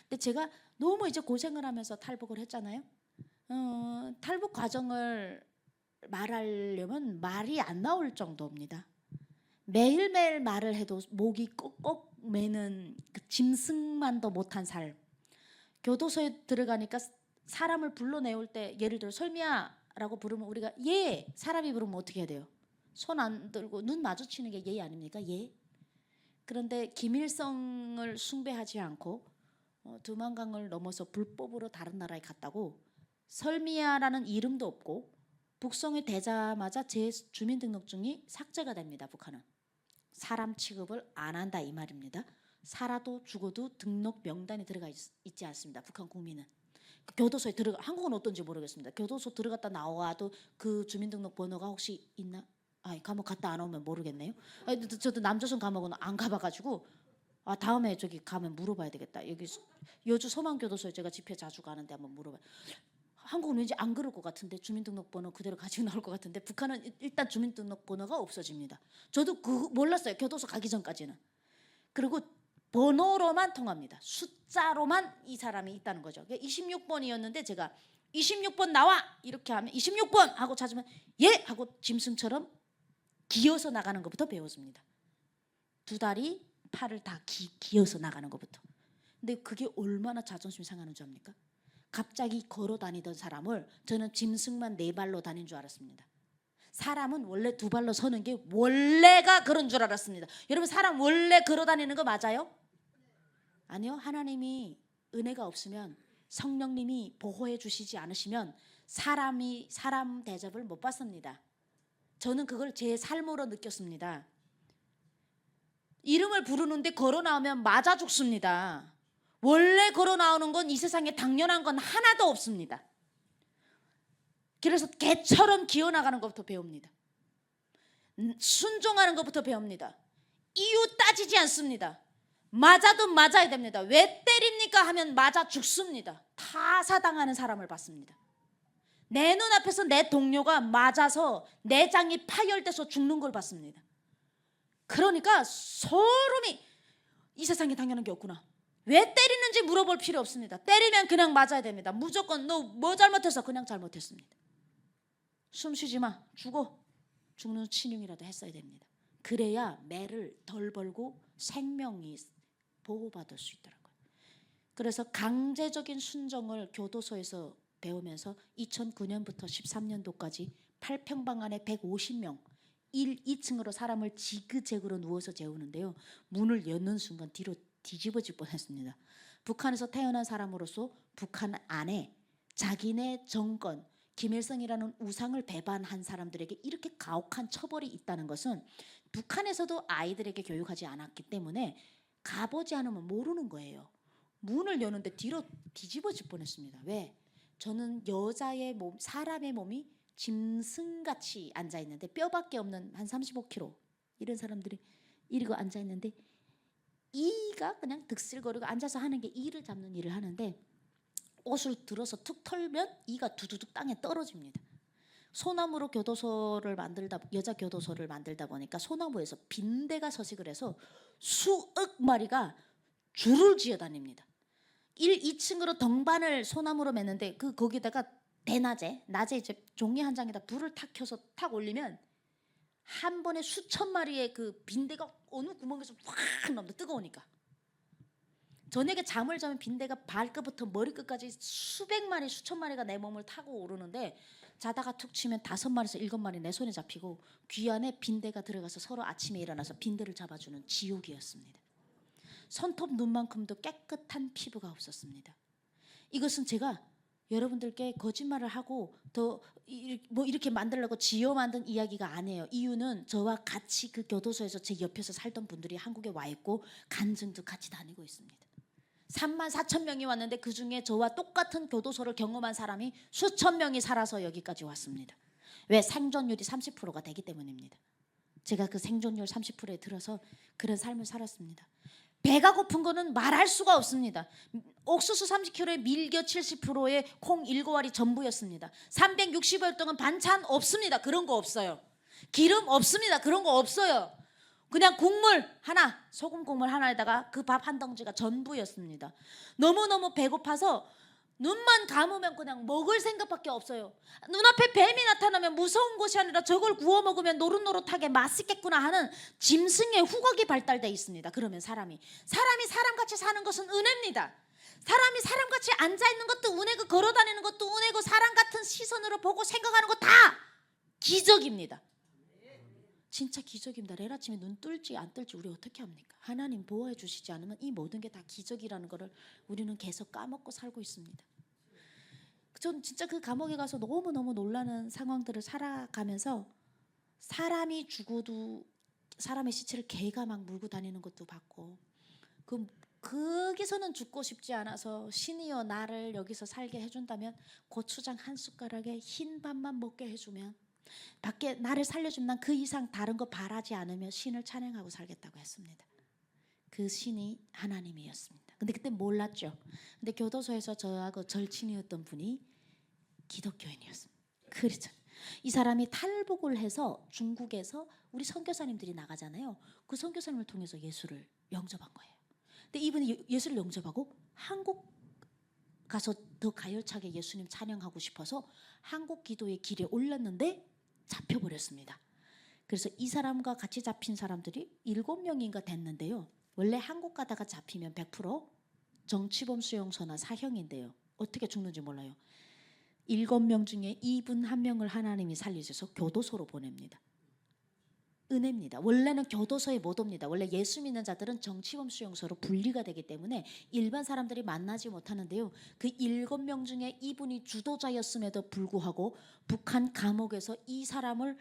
근데 제가 너무 이제 고생을 하면서 탈북을 했잖아요. 탈북 과정을 말하려면 말이 안 나올 정도입니다. 매일매일 말을 해도 목이 꼭꼭 매는 그 짐승만도 못한 삶. 교도소에 들어가니까 사람을 불러내올 때, 예를 들어 설미야라고 부르면 우리가 예, 사람이 부르면 어떻게 해야 돼요? 손 안 들고 눈 마주치는 게 예의 아닙니까? 예. 그런데 김일성을 숭배하지 않고 두만강을 넘어서 불법으로 다른 나라에 갔다고 설미야라는 이름도 없고, 북송이 되자마자 제 주민등록증이 삭제가 됩니다. 북한은 사람 취급을 안 한다 이 말입니다. 살아도 죽어도 등록 명단에 들어가 있지 않습니다. 북한 국민은. 교도소에 한국은 어떤지 모르겠습니다. 교도소 들어갔다 나와도 그 주민등록 번호가 혹시 있나? 감옥 갔다 안 오면 모르겠네요. 저도 남조선 감옥은 안 가봐가지고 다음에 저기 가면 물어봐야 되겠다. 여기 여주 소망교도소에 제가 집회 자주 가는데 한번 물어봐요. 한국은 왠지 안 그럴 것 같은데, 주민등록번호 그대로 가지고 나올 것 같은데, 북한은 일단 주민등록번호가 없어집니다. 저도 몰랐어요. 교도소 가기 전까지는. 그리고 번호로만 통합니다. 숫자로만 이 사람이 있다는 거죠. 26번이었는데 제가 26번 나와 이렇게 하면 26번 하고 찾으면 예 하고 짐승처럼 기어서 나가는 것부터 배웠습니다. 두 다리 팔을 다 기어서 나가는 것부터. 근데 그게 얼마나 자존심 상하는 줄 압니까? 갑자기 걸어 다니던 사람을 저는 짐승만 네 발로 다닌 줄 알았습니다. 사람은 원래 두 발로 서는 게 원래가 그런 줄 알았습니다. 여러분, 사람 원래 걸어 다니는 거 맞아요? 아니요. 하나님이 은혜가 없으면, 성령님이 보호해 주시지 않으시면 사람 대접을 못 받습니다. 저는 그걸 제 삶으로 느꼈습니다. 이름을 부르는데 걸어 나오면 맞아 죽습니다. 원래 걸어 나오는 건 이 세상에 당연한 건 하나도 없습니다. 그래서 개처럼 기어나가는 것부터 배웁니다. 순종하는 것부터 배웁니다. 이유 따지지 않습니다. 맞아도 맞아야 됩니다. 왜 때립니까 하면 맞아 죽습니다. 타사당하는 사람을 봤습니다. 내 눈앞에서 내 동료가 맞아서 내장이 파열돼서 죽는 걸 봤습니다. 그러니까 소름이, 이 세상에 당연한 게 없구나. 왜 때리는지 물어볼 필요 없습니다. 때리면 그냥 맞아야 됩니다. 무조건 너 뭐 잘못했어? 그냥 잘못했습니다. 숨 쉬지 마. 죽는 신용이라도 했어야 됩니다. 그래야 매를 덜 벌고 생명이 보호받을 수 있더라고요. 그래서 강제적인 순종을 교도소에서 배우면서 2009년부터 13년도까지 8평방 안에 150명 2층으로 사람을 지그재그로 누워서 재우는데요. 문을 여는 순간 뒤로 뒤집어질 뻔했습니다. 북한에서 태어난 사람으로서 북한 안에 자기네 정권, 김일성이라는 우상을 배반한 사람들에게 이렇게 가혹한 처벌이 있다는 것은 북한에서도 아이들에게 교육하지 않았기 때문에 가보지 않으면 모르는 거예요. 문을 여는데 뒤로 뒤집어질 뻔했습니다. 왜? 저는 여자의 몸, 사람의 몸이 짐승같이 앉아있는데, 뼈밖에 없는 한 35kg 이런 사람들이 이러고 앉아있는데, 이가 그냥 득실거리고 앉아서 하는 게 이를 잡는 일을 하는데, 옷을 들어서 툭 털면 이가 두두둑 땅에 떨어집니다. 소나무로 교도소를 만들다, 여자 교도소를 만들다 보니까 소나무에서 빈대가 서식을 해서 수억 마리가 줄을 지어 다닙니다. 2층으로 덩반을 소나무로 맸는데, 거기다가 낮에 이제 종이 한 장에다 불을 탁 켜서 탁 올리면 한 번에 수천 마리의 그 빈대가 어느 구멍에서 확 나옵니다. 뜨거우니까. 저녁에 잠을 자면 빈대가 발끝부터 머리끝까지 수백 마리 수천 마리가 내 몸을 타고 오르는데 자다가 툭 치면 5마리에서 7마리 내 손에 잡히고 귀 안에 빈대가 들어가서 서로 아침에 일어나서 빈대를 잡아주는 지옥이었습니다. 손톱 눈만큼도 깨끗한 피부가 없었습니다. 이것은 제가 여러분들께 거짓말을 하고 더 뭐 이렇게 만들려고 지어 만든 이야기가 아니에요. 이유는 저와 같이 그 교도소에서 제 옆에서 살던 분들이 한국에 와 있고 간증도 같이 다니고 있습니다. 34,000명이 왔는데 그중에 저와 똑같은 교도소를 경험한 사람이 수천 명이 살아서 여기까지 왔습니다. 왜? 생존율이 30%가 되기 때문입니다. 제가 그 생존율 30%에 들어서 그런 삶을 살았습니다. 배가 고픈 거는 말할 수가 없습니다. 옥수수 30kg에 밀겨 70%에 콩 7알이 전부였습니다. 365일 동안 반찬 없습니다. 그런 거 없어요. 기름 없습니다. 그런 거 없어요. 그냥 국물 하나, 소금 국물 하나에다가 그 밥 한 덩치가 전부였습니다. 너무너무 배고파서 눈만 감으면 그냥 먹을 생각밖에 없어요. 눈앞에 뱀이 나타나면 무서운 것이 아니라 저걸 구워 먹으면 노릇노릇하게 맛있겠구나 하는 짐승의 후각이 발달되어 있습니다. 그러면 사람이 사람같이 사는 것은 은혜입니다. 사람이 사람같이 앉아있는 것도 은혜고 걸어다니는 것도 은혜고 사람 같은 시선으로 보고 생각하는 거 다 기적입니다. 진짜 기적입니다. 내일 아침에 눈 뜰지 안 뜰지 우리 어떻게 합니까? 하나님 보호해 주시지 않으면 이 모든 게 다 기적이라는 것을 우리는 계속 까먹고 살고 있습니다. 전 진짜 그 감옥에 가서 너무너무 놀라는 상황들을 살아가면서 사람이 죽어도 사람의 시체를 개가 막 물고 다니는 것도 봤고 거기서는 죽고 싶지 않아서 신이여 나를 여기서 살게 해준다면 고추장 한 숟가락에 흰 밥만 먹게 해주면 밖에 나를 살려주면 난 그 이상 다른 거 바라지 않으며 신을 찬양하고 살겠다고 했습니다. 그 신이 하나님이었습니다. 근데 그때 몰랐죠. 근데 교도소에서 저하고 절친이었던 분이 기독교인이었습니다. 그렇죠. 이 사람이 탈북을 해서 중국에서 우리 선교사님들이 나가잖아요. 그 선교사님을 통해서 예수를 영접한 거예요. 근데 이분이 예수를 영접하고 한국 가서 더 가열차게 예수님 찬양하고 싶어서 한국 기도의 길에 올랐는데 잡혀버렸습니다. 그래서 이 사람과 같이 잡힌 사람들이 7명인가 됐는데요. 원래 한국 가다가 잡히면 100% 정치범 수용소나 사형인데요. 어떻게 죽는지 몰라요. 7명 중에 이분 1명을 하나님이 살리셔서 교도소로 보냅니다. 은혜입니다. 원래는 교도소에 못 옵니다. 원래 예수 믿는 자들은 정치범 수용소로 분리가 되기 때문에 일반 사람들이 만나지 못하는데요. 그 7명 중에 이분이 주도자였음에도 불구하고 북한 감옥에서 이 사람을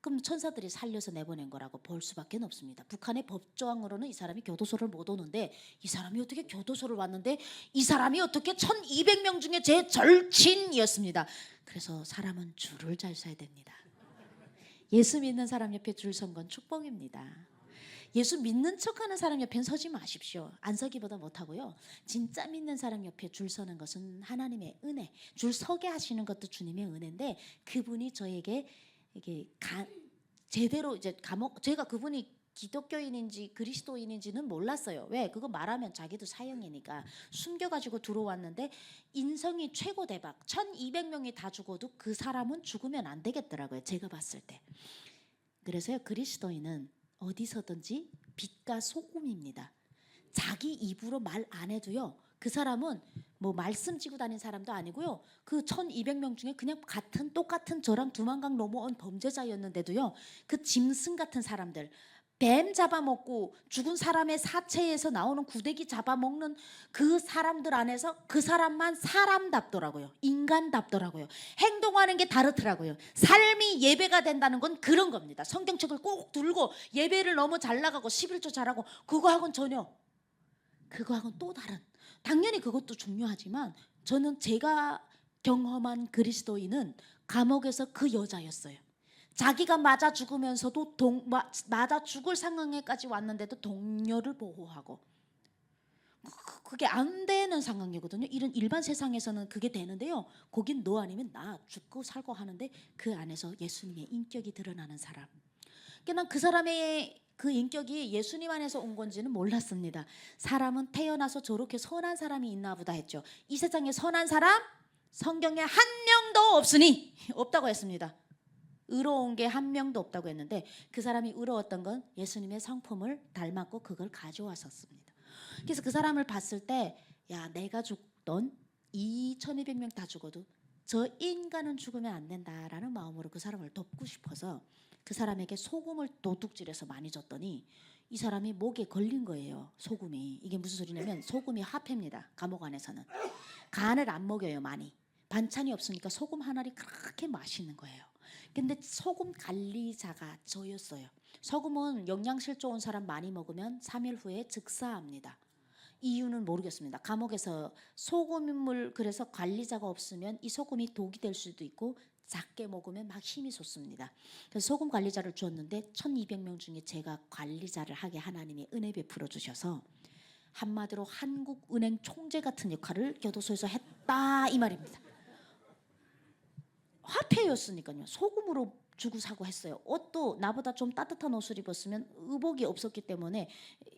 그럼 천사들이 살려서 내보낸 거라고 볼 수밖에 없습니다. 북한의 법조항으로는 이 사람이 교도소를 못 오는데 이 사람이 어떻게 교도소를 왔는데 이 사람이 어떻게 1200명 중에 제 절친이었습니다. 그래서 사람은 줄을 잘 서야 됩니다. 예수 믿는 사람 옆에 줄 선 건 축복입니다. 예수 믿는 척하는 사람 옆엔 서지 마십시오. 안 서기보다 못하고요. 진짜 믿는 사람 옆에 줄 서는 것은 하나님의 은혜. 줄 서게 하시는 것도 주님의 은혜인데 그분이 저에게 이게 제대로 이제 제가 그분이 기독교인인지 그리스도인인지는 몰랐어요. 왜? 그거 말하면 자기도 사형이니까 숨겨가지고 들어왔는데 인성이 최고 대박 1200명이 다 죽어도 그 사람은 죽으면 안 되겠더라고요. 제가 봤을 때. 그래서요 그리스도인은 어디서든지 빛과 소금입니다. 자기 입으로 말 안 해도요 그 사람은 뭐 말씀 지고 다닌 사람도 아니고요. 그 1200명 중에 그냥 똑같은 저랑 두만강 넘어온 범죄자였는데도요 그 짐승 같은 사람들 뱀 잡아먹고 죽은 사람의 사체에서 나오는 구데기 잡아먹는 그 사람들 안에서 그 사람만 사람답더라고요. 인간답더라고요. 행동하는 게 다르더라고요. 삶이 예배가 된다는 건 그런 겁니다. 성경책을 꼭 들고 예배를 너무 잘 나가고 11조 잘하고 그거하고는 전혀 그거하고는 또 다른 당연히 그것도 중요하지만 저는 제가 경험한 그리스도인은 감옥에서 그 여자였어요. 자기가 맞아 죽으면서도 맞아 죽을 상황에까지 왔는데도 동료를 보호하고 그게 안 되는 상황이거든요. 이런 일반 세상에서는 그게 되는데요. 거긴 너 아니면 나 죽고 살고 하는데 그 안에서 예수님의 인격이 드러나는 사람. 그러니까 그 사람의 그 인격이 예수님 안에서 온 건지는 몰랐습니다. 사람은 태어나서 저렇게 선한 사람이 있나 보다 했죠. 이 세상에 선한 사람 성경에 한 명도 없으니 없다고 했습니다. 의로운 게 한 명도 없다고 했는데 그 사람이 의로웠던 건 예수님의 성품을 닮았고 그걸 가져왔었습니다. 그래서 그 사람을 봤을 때 야, 내가 죽던 이 1200명 다 죽어도 저 인간은 죽으면 안 된다라는 마음으로 그 사람을 돕고 싶어서 그 사람에게 소금을 도둑질해서 많이 줬더니 이 사람이 목에 걸린 거예요. 소금이. 이게 무슨 소리냐면 소금이 화폐입니다. 감옥 안에서는. 간을 안 먹여요. 많이. 반찬이 없으니까 소금 한 알이 그렇게 맛있는 거예요. 근데 소금 관리자가 저였어요. 소금은 영양실조 온 사람 많이 먹으면 3일 후에 즉사합니다. 이유는 모르겠습니다. 감옥에서 소금을 그래서 관리자가 없으면 이 소금이 독이 될 수도 있고 작게 먹으면 막 힘이 솟습니다. 그래서 소금 관리자를 주었는데 1200명 중에 제가 관리자를 하게 하나님이 은혜 베풀어 주셔서 한마디로 한국은행 총재 같은 역할을 교도소에서 했다 이 말입니다. 화폐였으니까요. 소금으로 주고 사고 했어요. 옷도 나보다 좀 따뜻한 옷을 입었으면 의복이 없었기 때문에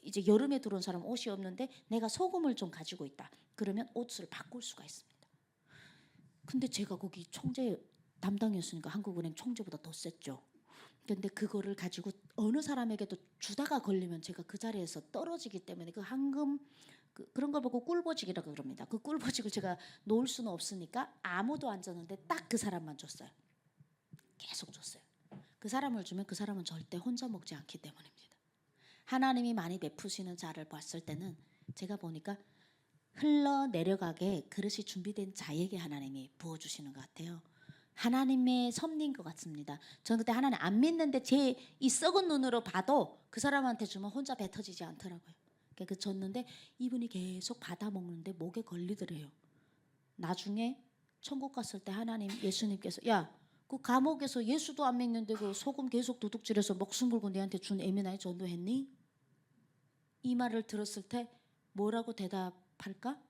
이제 여름에 들어온 사람 옷이 없는데 내가 소금을 좀 가지고 있다. 그러면 옷을 바꿀 수가 있습니다. 근데 제가 거기 총재 담당이었으니까 한국은행 총재보다 더 셌죠. 근데 그거를 가지고 어느 사람에게도 주다가 걸리면 제가 그 자리에서 떨어지기 때문에 그 황금 그런 걸 보고 꿀보직이라고 그럽니다. 그 꿀보직을 제가 놓을 수는 없으니까 아무도 안 줬는데 딱 그 사람만 줬어요. 계속 줬어요. 그 사람을 주면 그 사람은 절대 혼자 먹지 않기 때문입니다. 하나님이 많이 베푸시는 자를 봤을 때는 제가 보니까 흘러내려가게 그릇이 준비된 자에게 하나님이 부어주시는 것 같아요. 하나님의 섭리인 것 같습니다. 저는 그때 하나님 안 믿는데 제 이 썩은 눈으로 봐도 그 사람한테 주면 혼자 뱉어지지 않더라고요. 그 줬는데 이분이 계속 받아 먹는데 목에 걸리더래요. 나중에 천국 갔을 때 하나님 예수님께서 야, 그 감옥에서 예수도 안 믿는데 그 소금 계속 도둑질해서 목숨 걸고 내한테 준 에미나이 전도했니? 이 말을 들었을 때 뭐라고 대답할까?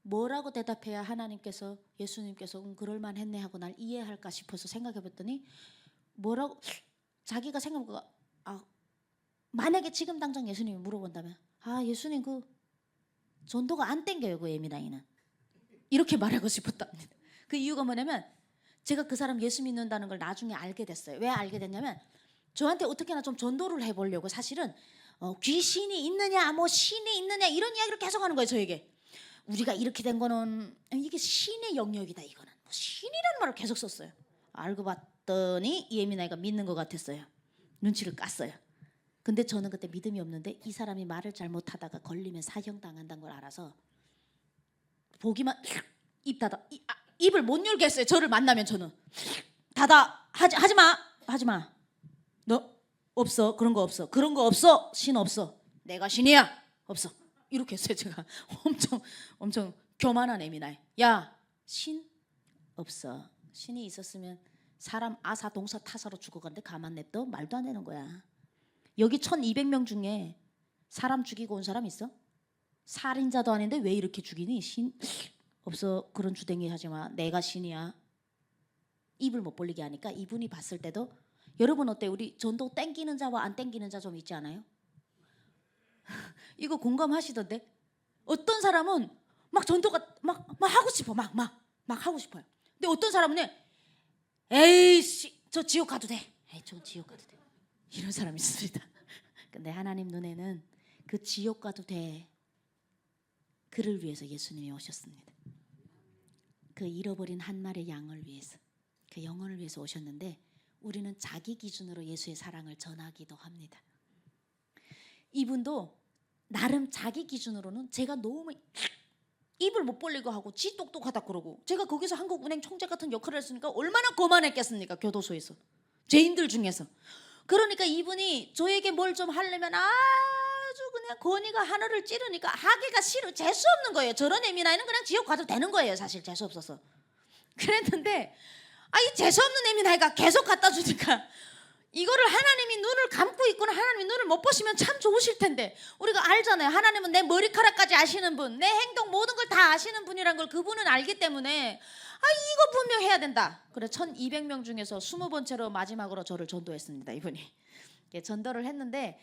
뭐라고 대답해야 하나님께서 예수님께서 그럴만 했네 하고 날 이해할까 싶어서 생각해봤더니 뭐라고 자기가 생각해보니까 만약에 지금 당장 예수님이 물어본다면 예수님 그 전도가 안 땡겨요 그 에미나이는 이렇게 말하고 싶었답니다. 그 이유가 뭐냐면 제가 그 사람 예수 믿는다는 걸 나중에 알게 됐어요. 왜 알게 됐냐면 저한테 어떻게나 좀 전도를 해보려고 사실은 귀신이 있느냐 뭐 신이 있느냐 이런 이야기를 계속 하는 거예요. 저에게 우리가 이렇게 된 거는 이게 신의 영역이다. 이거는 뭐 신이라는 말을 계속 썼어요. 알고 봤더니 이 예민아이가 믿는 것 같았어요. 눈치를 깠어요. 근데 저는 그때 믿음이 없는데 이 사람이 말을 잘못하다가 걸리면 사형당한다는 걸 알아서 보기만 입 닫아 입을 못 열게 했어요. 저를 만나면 저는 닫아 하지마 너 없어 그런 거 없어 신 없어 내가 신이야 없어 이렇게 했어요. 제가 엄청 교만한 애미나이. 야, 신 없어. 신이 있었으면 사람 아사 동사 타사로 죽어갔는데 가만 냅둬? 말도 안 되는 거야. 여기 1200명 중에 사람 죽이고 온 사람 있어? 살인자도 아닌데 왜 이렇게 죽이니? 신 없어. 그런 주댕이 하지 마. 내가 신이야. 입을 못 벌리게 하니까 이분이 봤을 때도 여러분 어때? 우리 전도 땡기는 자와 안 땡기는 자 좀 있지 않아요? 이거 공감하시던데? 어떤 사람은 막 전도가 막 하고 싶어. 막 하고 싶어요. 근데 어떤 사람은 에이씨 저 지옥 가도 돼. 에이 저 지옥 가도 돼. 이런 사람이 있습니다. 근데 하나님 눈에는 그 지옥 가도 돼. 그를 위해서 예수님이 오셨습니다. 그 잃어버린 한 마리의 양을 위해서 그 영혼을 위해서 오셨는데 우리는 자기 기준으로 예수의 사랑을 전하기도 합니다. 이분도 나름 자기 기준으로는 제가 너무 입을 못 벌리고 하고 지 똑똑하다 그러고 제가 거기서 한국은행 총재 같은 역할을 했으니까 얼마나 거만했겠습니까? 교도소에서 죄인들 중에서. 그러니까 이분이 저에게 뭘 좀 하려면 아주 그냥 권위가 하늘을 찌르니까 하기가 싫어. 재수 없는 거예요. 저런 애미나이는 그냥 지옥 가도 되는 거예요. 사실 재수 없어서. 그랬는데 이 재수 없는 애미나이가 계속 갖다 주니까 이거를 하나님이 눈을 감고 있거나 하나님이 눈을 못 보시면 참 좋으실 텐데 우리가 알잖아요. 하나님은 내 머리카락까지 아시는 분, 내 행동 모든 걸 다 아시는 분이란 걸 그분은 알기 때문에 이거 분명 해야 된다. 그래 1200명 중에서 20번째로 마지막으로 저를 전도했습니다. 이분이 전도를 했는데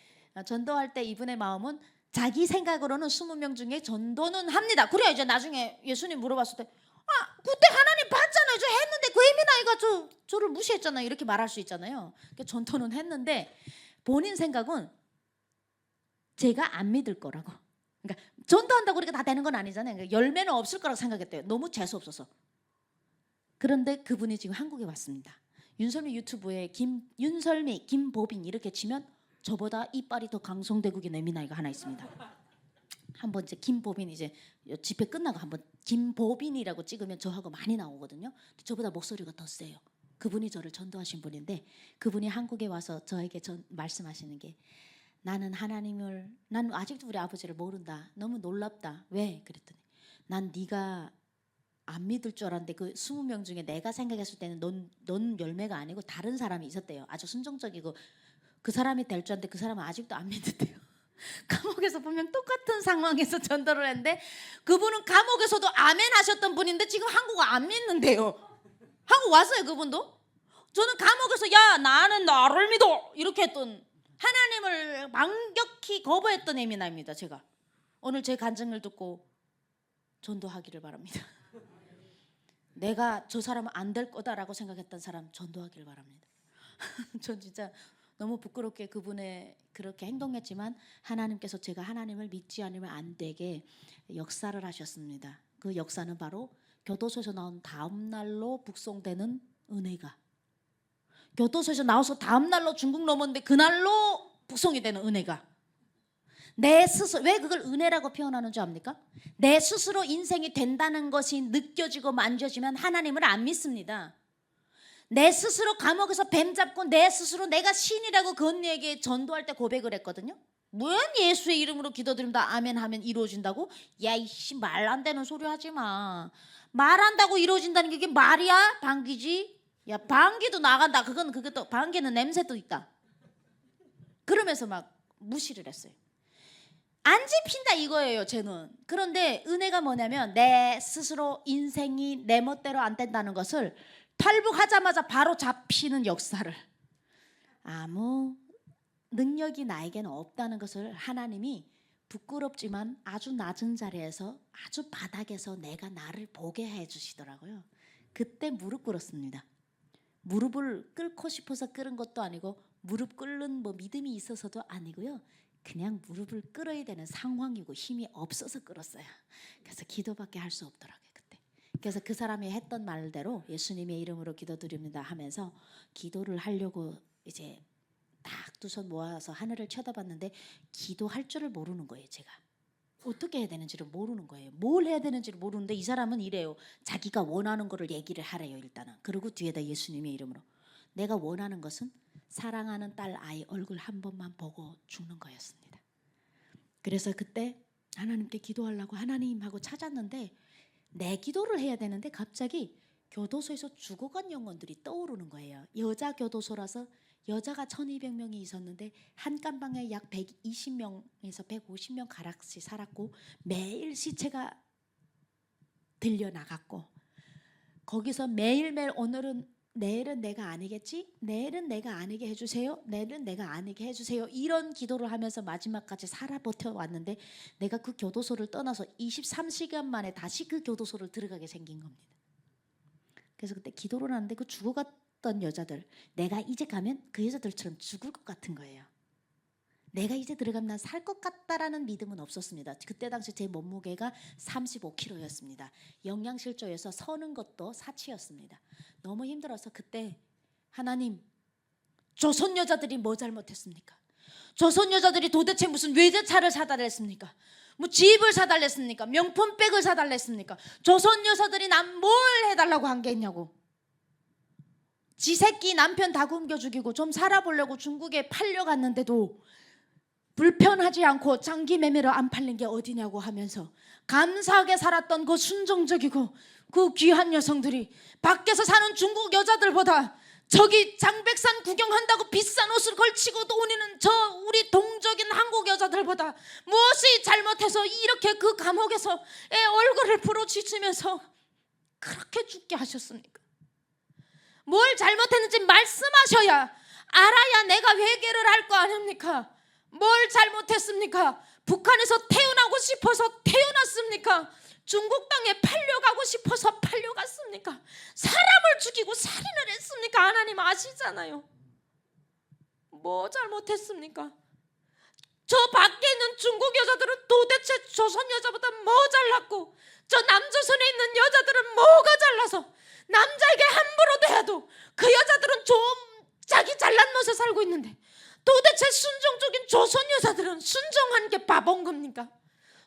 전도할 때 이분의 마음은 자기 생각으로는 20명 중에 전도는 합니다. 그래야 이제 나중에 예수님 물어봤을 때 그때 하나님 봤잖아요. 저 했는데 그 에미나이가 저를 무시했잖아요. 이렇게 말할 수 있잖아요. 그러니까 전도는 했는데 본인 생각은 제가 안 믿을 거라고. 그러니까 전도한다고 그렇게 다 되는 건 아니잖아요. 그러니까 열매는 없을 거라고 생각했대요. 너무 재수 없어서. 그런데 그분이 지금 한국에 왔습니다. 윤설미 유튜브에 윤설미, 김보빈 이렇게 치면 저보다 이빨이 더 강성대국인 에미나이가 하나 있습니다. 한번 이제 김보빈 이제 집회 끝나고 한번 김보빈이라고 찍으면 저하고 많이 나오거든요. 저보다 목소리가 더 세요. 그분이 저를 전도하신 분인데 그분이 한국에 와서 저에게 말씀하시는 게 나는 아직도 우리 아버지를 모른다. 너무 놀랍다. 왜? 그랬더니 난 네가 안 믿을 줄 알았는데 그 20명 중에 내가 생각했을 때는 넌 열매가 아니고 다른 사람이 있었대요. 아주 순종적이고 그 사람이 될 줄 알았는데 그 사람은 아직도 안 믿는데요. 감옥에서 보면 똑같은 상황에서 전도를 했는데 그분은 감옥에서도 아멘 하셨던 분인데 지금 한국 안 믿는데요. 한국 왔어요 그분도. 저는 감옥에서 야 나는 나를 믿어 이렇게 했던 하나님을 망격히 거부했던 에미나입니다. 제가 오늘 제 간증을 듣고 전도하기를 바랍니다. 내가 저 사람은 안 될 거다라고 생각했던 사람 전도하기를 바랍니다. 전 진짜 너무 부끄럽게 그분의 그렇게 행동했지만 하나님께서 제가 하나님을 믿지 않으면 안 되게 역사를 하셨습니다. 그 역사는 바로 교도소에서 나온 다음 날로 북송되는 은혜가, 교도소에서 나와서 다음 날로 중국 넘었는데 그날로 북송이 되는 은혜가, 내 스스로, 왜 그걸 은혜라고 표현하는 줄 압니까? 내 스스로 인생이 된다는 것이 느껴지고 만져지면 하나님을 안 믿습니다. 내 스스로 감옥에서 뱀 잡고 내 스스로 내가 신이라고 그 언니에게 전도할 때 고백을 했거든요. 왜 예수의 이름으로 기도드립니다 아멘 하면 이루어진다고? 야 이씨 말 안 되는 소리 하지 마. 말한다고 이루어진다는 게 이게 말이야? 방귀지? 야 방귀도 나간다. 그것도 방귀는 냄새도 있다. 그러면서 막 무시를 했어요. 안 집힌다 이거예요 쟤는. 그런데 은혜가 뭐냐면 내 스스로 인생이 내 멋대로 안 된다는 것을 탈북하자마자 바로 잡히는 역사를, 아무 능력이 나에게는 없다는 것을 하나님이 부끄럽지만 아주 낮은 자리에서 아주 바닥에서 내가 나를 보게 해주시더라고요. 그때 무릎 꿇었습니다. 무릎을 꿇고 싶어서 꿇은 것도 아니고 무릎 꿇는 뭐 믿음이 있어서도 아니고요. 그냥 무릎을 꿇어야 되는 상황이고 힘이 없어서 꿇었어요. 그래서 기도밖에 할 수 없더라고요 그때. 그래서 그 사람이 했던 말대로 예수님의 이름으로 기도드립니다 하면서 기도를 하려고 이제 딱 두 손 모아서 하늘을 쳐다봤는데 기도할 줄을 모르는 거예요. 제가 어떻게 해야 되는지를 모르는 거예요. 뭘 해야 되는지를 모르는데 이 사람은 이래요. 자기가 원하는 거를 얘기를 하래요 일단은. 그리고 뒤에다 예수님의 이름으로 내가 원하는 것은 사랑하는 딸 아이 얼굴 한 번만 보고 죽는 거였습니다. 그래서 그때 하나님께 기도하려고 하나님 하고 찾았는데 내 기도를 해야 되는데 갑자기 교도소에서 죽어간 영혼들이 떠오르는 거예요. 여자 교도소라서 여자가 1200명이 있었는데 한 깜방에 약 120명에서 150명 가락씩 살았고 매일 시체가 들려나갔고 거기서 매일매일 오늘은 내일은 내가 아니겠지? 내일은 내가 아니게 해주세요. 내일은 내가 아니게 해주세요. 이런 기도를 하면서 마지막까지 살아 버텨왔는데 내가 그 교도소를 떠나서 23시간 만에 다시 그 교도소를 들어가게 생긴 겁니다. 그래서 그때 기도를 하는데 그 죽어갔던 여자들, 내가 이제 가면 그 여자들처럼 죽을 것 같은 거예요. 내가 이제 들어가면 난 살 것 같다라는 믿음은 없었습니다. 그때 당시 제 몸무게가 35kg였습니다. 영양실조여서 서는 것도 사치였습니다. 너무 힘들어서 그때 하나님, 조선 여자들이 뭐 잘못했습니까? 조선 여자들이 도대체 무슨 외제차를 사달랬습니까? 뭐 집을 사달랬습니까? 명품백을 사달랬습니까? 조선 여자들이 난 뭘 해달라고 한 게 있냐고. 지 새끼 남편 다 굶겨 죽이고 좀 살아보려고 중국에 팔려갔는데도 불편하지 않고 장기 매매로 안 팔린 게 어디냐고 하면서 감사하게 살았던 그 순종적이고 그 귀한 여성들이 밖에서 사는 중국 여자들보다 저기 장백산 구경한다고 비싼 옷을 걸치고 다니는 저 우리 동적인 한국 여자들보다 무엇이 잘못해서 이렇게 그 감옥에서 애 얼굴을 부러지면서 그렇게 죽게 하셨습니까? 뭘 잘못했는지 말씀하셔야 알아야 내가 회개를 할 거 아닙니까? 뭘 잘못했습니까? 북한에서 태어나고 싶어서 태어났습니까? 중국 땅에 팔려가고 싶어서 팔려갔습니까? 사람을 죽이고 살인을 했습니까? 하나님 아시잖아요. 뭐 잘못했습니까? 저 밖에 있는 중국 여자들은 도대체 조선 여자보다 뭐 잘났고, 저 남조선에 있는 여자들은 뭐가 잘나서 남자에게 함부로 대해도 그 여자들은 좀 자기 잘난 멋에 살고 있는데, 도대체 순종적인 조선 여자들은 순종한 게 바본 겁니까?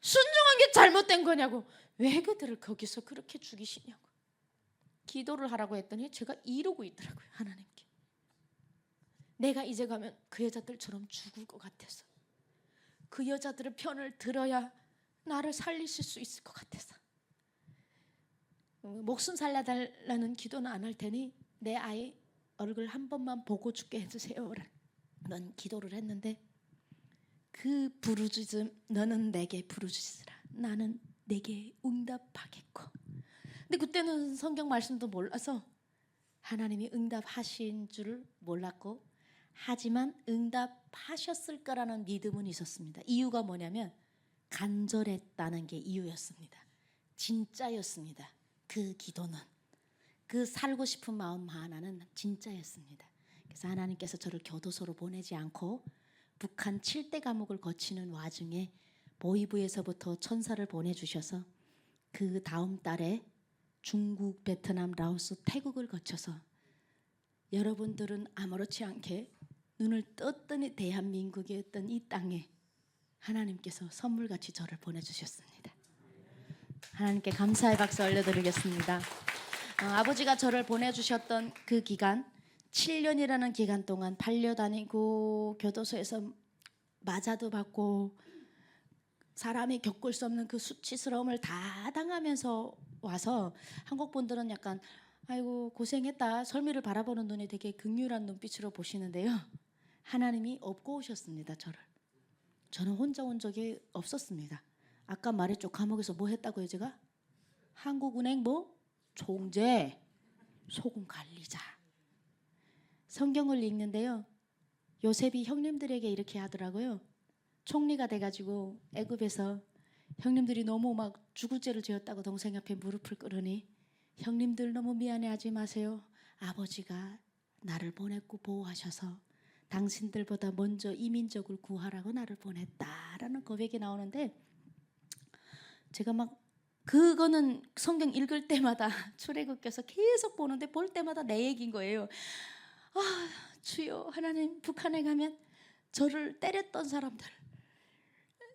순종한 게 잘못된 거냐고. 왜 그들을 거기서 그렇게 죽이시냐고. 기도를 하라고 했더니 제가 이러고 있더라고요. 하나님께. 내가 이제 가면 그 여자들처럼 죽을 것 같아서, 그 여자들의 편을 들어야 나를 살리실 수 있을 것 같아서, 목숨 살려달라는 기도는 안 할 테니 내 아이 얼굴 한 번만 보고 죽게 해주세요 넌 기도를 했는데, 그 부르짖음, 너는 내게 부르짖으라, 나는 내게 응답하겠고. 근데 그때는 성경 말씀도 몰라서 하나님이 응답하신 줄 몰랐고, 하지만 응답하셨을 거라는 믿음은 있었습니다. 이유가 뭐냐면 간절했다는 게 이유였습니다. 진짜였습니다. 그 기도는, 그 살고 싶은 마음 하나는 진짜였습니다. 그래서 하나님께서 저를 교도소로 보내지 않고 북한 7대 감옥을 거치는 와중에 모의부에서부터 천사를 보내주셔서 그 다음 달에 중국, 베트남, 라오스, 태국을 거쳐서 여러분들은 아무렇지 않게 눈을 떴더니 대한민국의 어떤 이 땅에 하나님께서 선물같이 저를 보내주셨습니다. 하나님께 감사의 박수 올려드리겠습니다. 아버지가 저를 보내주셨던 그 기간, 7년이라는 기간 동안 팔려다니고 교도소에서 맞아도 받고 사람이 겪을 수 없는 그 수치스러움을 다 당하면서 와서 한국 분들은 약간 아이고 고생했다, 설미를 바라보는 눈이 되게 긍휼한 눈빛으로 보시는데요, 하나님이 업고 오셨습니다. 저는 혼자 온 적이 없었습니다. 아까 말했죠. 감옥에서 뭐 했다고요? 제가 한국은행 뭐 총재, 소금 관리자. 성경을 읽는데요, 요셉이 형님들에게 이렇게 하더라고요. 총리가 돼가지고 애굽에서 형님들이 너무 막 죽을 죄를 지었다고 동생 앞에 무릎을 꿇으니, 형님들 너무 미안해하지 마세요. 아버지가 나를 보냈고 보호하셔서 당신들보다 먼저 이민족을 구하라고 나를 보냈다라는 고백이 나오는데, 제가 막 그거는 성경 읽을 때마다 출애굽께서 계속 보는데 볼 때마다 내 얘기인 거예요. 아, 주여 하나님, 북한에 가면 저를 때렸던 사람들,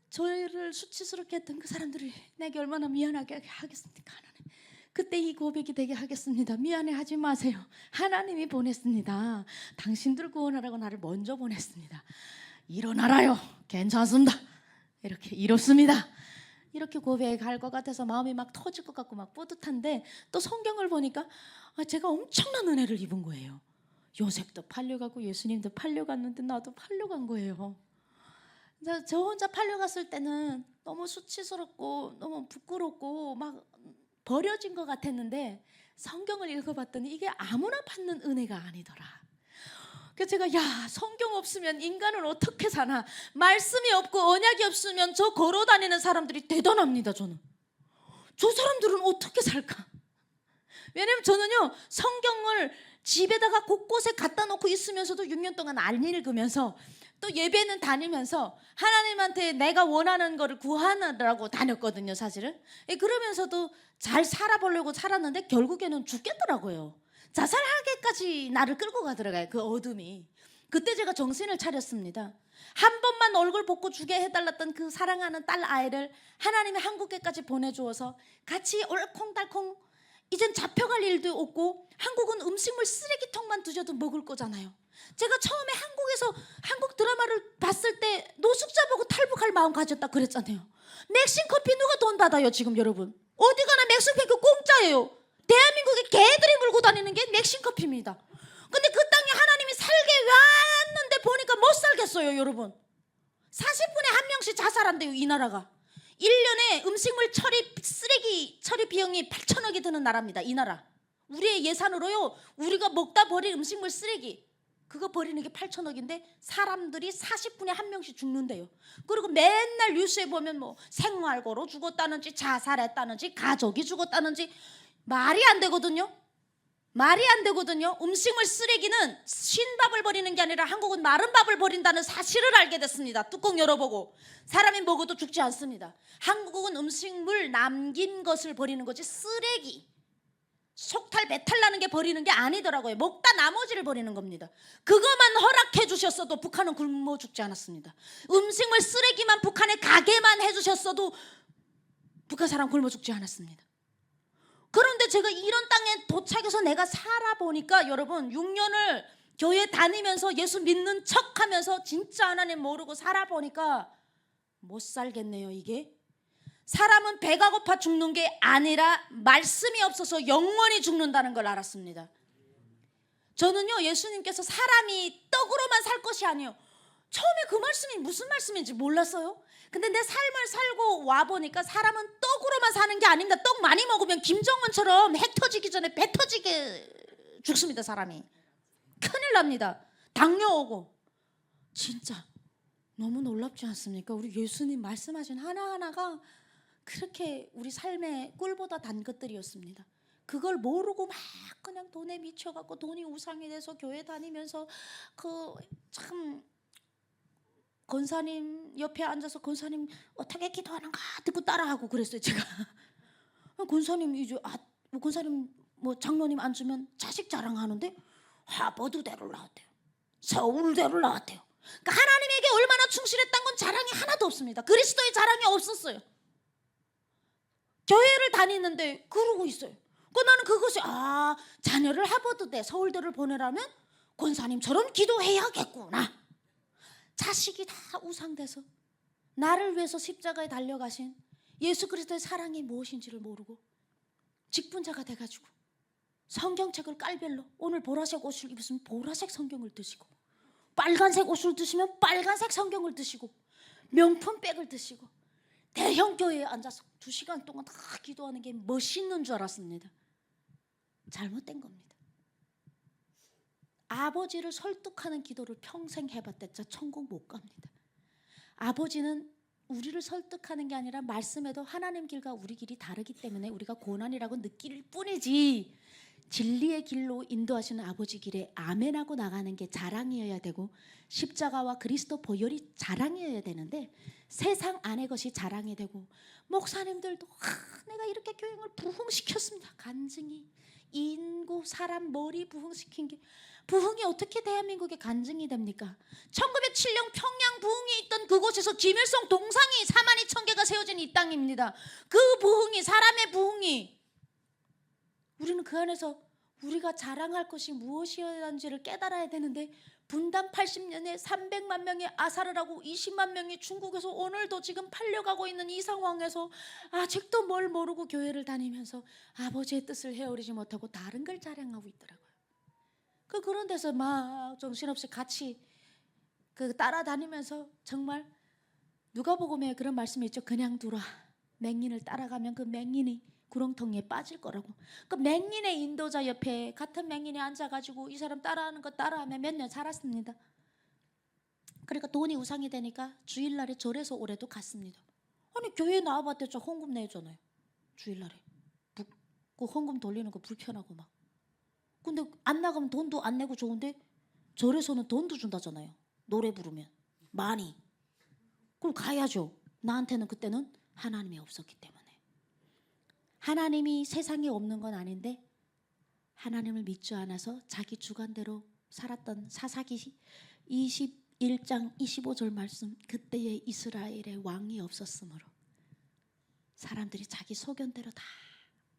저를 수치스럽게 했던 그 사람들이 내게 얼마나 미안하게 하겠습니까? 하나님, 그때 이 고백이 되게 하겠습니다. 미안해하지 마세요. 하나님이 보냈습니다. 당신들 구원하라고 나를 먼저 보냈습니다. 일어나라요. 괜찮습니다. 이렇게 이렇습니다. 이렇게 고백할 것 같아서 마음이 막 터질 것 같고 막 뿌듯한데, 또 성경을 보니까 제가 엄청난 은혜를 입은 거예요. 요셉도 팔려가고 예수님도 팔려갔는데 나도 팔려간 거예요. 저 혼자 팔려갔을 때는 너무 수치스럽고 너무 부끄럽고 막 버려진 것 같았는데, 성경을 읽어봤더니 이게 아무나 받는 은혜가 아니더라. 그래서 제가 성경 없으면 인간은 어떻게 사나, 말씀이 없고 언약이 없으면 저 걸어다니는 사람들이 대단합니다. 저는 저 사람들은 어떻게 살까? 왜냐면 저는요, 성경을 집에다가 곳곳에 갖다 놓고 있으면서도 6년 동안 안 읽으면서 또 예배는 다니면서 하나님한테 내가 원하는 거를 구하느라고 다녔거든요, 사실은. 그러면서도 잘 살아보려고 살았는데 결국에는 죽겠더라고요. 자살하게까지 나를 끌고 가더라고요, 그 어둠이. 그때 제가 정신을 차렸습니다. 한 번만 얼굴 보고 주게 해달랐던 그 사랑하는 딸 아이를 하나님이 한국에까지 보내주어서 같이 얼콩달콩, 이젠 잡혀갈 일도 없고 한국은 음식물 쓰레기통만 두셔도 먹을 거잖아요. 제가 처음에 한국에서 한국 드라마를 봤을 때 노숙자 보고 탈북할 마음 가졌다 그랬잖아요. 맥심커피 누가 돈 받아요 지금 여러분? 어디 가나 맥심커피 공짜예요. 대한민국에 개들이 물고 다니는 게 맥심커피입니다. 근데 그 땅에 하나님이 살게 왔는데 보니까 못 살겠어요 여러분. 40분에 한 명씩 자살한대요 이 나라가. 1년에 음식물 처리 쓰레기 처리 비용이 8천억이 드는 나라입니다 이 나라. 우리의 예산으로요, 우리가 먹다 버릴 음식물 쓰레기 그거 버리는 게 8천억인데 사람들이 40분에 한 명씩 죽는데요. 그리고 맨날 뉴스에 보면 뭐 생활고로 죽었다는지 자살했다는지 가족이 죽었다는지 말이 안 되거든요. 말이 안 되거든요. 음식물 쓰레기는 신밥을 버리는 게 아니라 한국은 마른 밥을 버린다는 사실을 알게 됐습니다. 뚜껑 열어보고 사람이 먹어도 죽지 않습니다. 한국은 음식물 남긴 것을 버리는 거지 쓰레기 속탈 배탈 나는 게 버리는 게 아니더라고요. 먹다 나머지를 버리는 겁니다. 그것만 허락해 주셨어도 북한은 굶어 죽지 않았습니다. 음식물 쓰레기만 북한에 가게만 해주셨어도 북한 사람 굶어 죽지 않았습니다. 그런데 제가 이런 땅에 도착해서 내가 살아보니까 여러분 6년을 교회 다니면서 예수 믿는 척하면서 진짜 하나님 모르고 살아보니까 못 살겠네요. 이게 사람은 배가 고파 죽는 게 아니라 말씀이 없어서 영원히 죽는다는 걸 알았습니다. 저는요 예수님께서 사람이 떡으로만 살 것이 아니에요. 처음에 그 말씀이 무슨 말씀인지 몰랐어요. 근데 내 삶을 살고 와보니까 사람은 떡으로만 사는 게 아닙니다. 떡 많이 먹으면 김정은처럼 핵 터지기 전에 배 터지게 죽습니다. 사람이 큰일 납니다. 당뇨 오고. 진짜 너무 놀랍지 않습니까? 우리 예수님 말씀하신 하나하나가 그렇게 우리 삶의 꿀보다 단 것들이었습니다. 그걸 모르고 막 그냥 돈에 미쳐갖고 돈이 우상이 돼서 교회 다니면서 그 참 권사님 옆에 앉아서 권사님 어떻게 기도하는가 듣고 따라하고 그랬어요. 제가 권사님 이제 권사님 뭐 장로님 앉으면 자식 자랑하는데 하버드대를 나왔대요. 서울대를 나왔대요. 그러니까 하나님에게 얼마나 충실했던 건 자랑이 하나도 없습니다. 그리스도의 자랑이 없었어요. 교회를 다니는데 그러고 있어요. 나는 그것이 자녀를 하버드대 서울대를 보내라면 권사님처럼 기도해야겠구나. 자식이 다 우상돼서 나를 위해서 십자가에 달려가신 예수 그리스도의 사랑이 무엇인지를 모르고 직분자가 돼가지고 성경책을 깔별로 오늘 보라색 옷을 입으시면 보라색 성경을 드시고 빨간색 옷을 드시면 빨간색 성경을 드시고 명품 백을 드시고 대형 교회에 앉아서 2시간 동안 다 기도하는 게 멋있는 줄 알았습니다. 잘못된 겁니다. 아버지를 설득하는 기도를 평생 해봤댔자 천국 못 갑니다. 아버지는 우리를 설득하는 게 아니라 말씀에도 하나님 길과 우리 길이 다르기 때문에 우리가 고난이라고 느낄 뿐이지 진리의 길로 인도하시는 아버지 길에 아멘하고 나가는 게 자랑이어야 되고 십자가와 그리스도 보혈이 자랑이어야 되는데 세상 안의 것이 자랑이 되고 목사님들도 내가 이렇게 교회를 부흥시켰습니다. 간증이 인구 사람 머리 부흥시킨 게 부흥이 어떻게 대한민국에 간증이 됩니까? 1907년 평양 부흥이 있던 그곳에서 김일성 동상이 42,000개가 세워진 이 땅입니다. 그 부흥이 사람의 부흥이 우리는 그 안에서 우리가 자랑할 것이 무엇이어야 하는지를 깨달아야 되는데 분단 80년에 300만 명이 아사를 하고 20만 명이 중국에서 오늘도 지금 팔려가고 있는 이 상황에서 아직도 뭘 모르고 교회를 다니면서 아버지의 뜻을 헤아리지 못하고 다른 걸 자랑하고 있더라고요. 그런 데서 막 정신없이 같이 따라다니면서 정말 누가복음에 그런 말씀이 있죠. 그냥 두라. 맹인을 따라가면 그 맹인이 구렁텅이에 빠질 거라고. 그 맹인의 인도자 옆에 같은 맹인이 앉아가지고 이 사람 따라하는 거 따라하면 몇 년 살았습니다. 그러니까 돈이 우상이 되니까 주일날에 절에서 올해도 갔습니다. 아니 교회에 나와봤자 헌금 내잖아요. 주일날에 그 헌금 돌리는 거 불편하고 막. 근데 안 나가면 돈도 안 내고 좋은데 절에서는 돈도 준다잖아요. 노래 부르면 많이. 그럼 가야죠. 나한테는 그때는 하나님이 없었기 때문에. 하나님이 세상에 없는 건 아닌데 하나님을 믿지 않아서 자기 주관대로 살았던 사사기 21장 25절 말씀. 그때의 이스라엘의 왕이 없었으므로 사람들이 자기 소견대로 다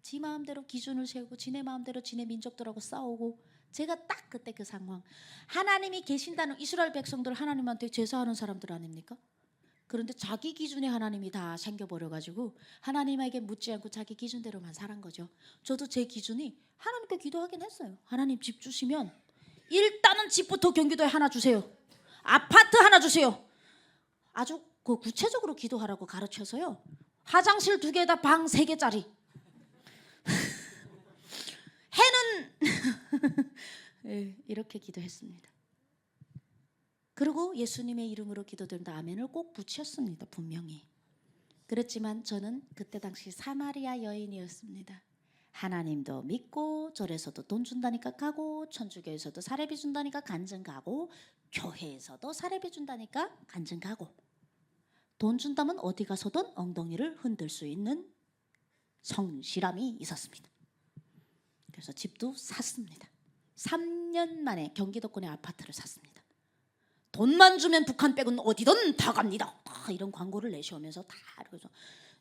지 마음대로 기준을 세우고 지네 마음대로 지네 민족들하고 싸우고 제가 딱 그때 그 상황. 하나님이 계신다는 이스라엘 백성들 하나님한테 제사하는 사람들 아닙니까? 그런데 자기 기준에 하나님이 다 생겨버려가지고 하나님에게 묻지 않고 자기 기준대로만 살은 거죠. 저도 제 기준이 하나님께 기도하긴 했어요. 하나님 집 주시면 일단은 집부터 경기도에 하나 주세요. 아파트 하나 주세요. 아주 구체적으로 기도하라고 가르쳐서요. 화장실 2개에다 방 3개짜리. 해는 네, 이렇게 기도했습니다. 그리고 예수님의 이름으로 기도드린다 아멘을 꼭 붙였습니다. 분명히. 그렇지만 저는 그때 당시 사마리아 여인이었습니다. 하나님도 믿고 절에서도 돈 준다니까 가고 천주교에서도 사례비 준다니까 간증 가고 교회에서도 사례비 준다니까 간증 가고 돈 준다면 어디 가서든 엉덩이를 흔들 수 있는 성실함이 있었습니다. 그래서 집도 샀습니다. 3년 만에 경기도권의 아파트를 샀습니다. 돈만 주면 북한 빼고는 어디든 다 갑니다. 다 이런 광고를 내시오면서 다 그래서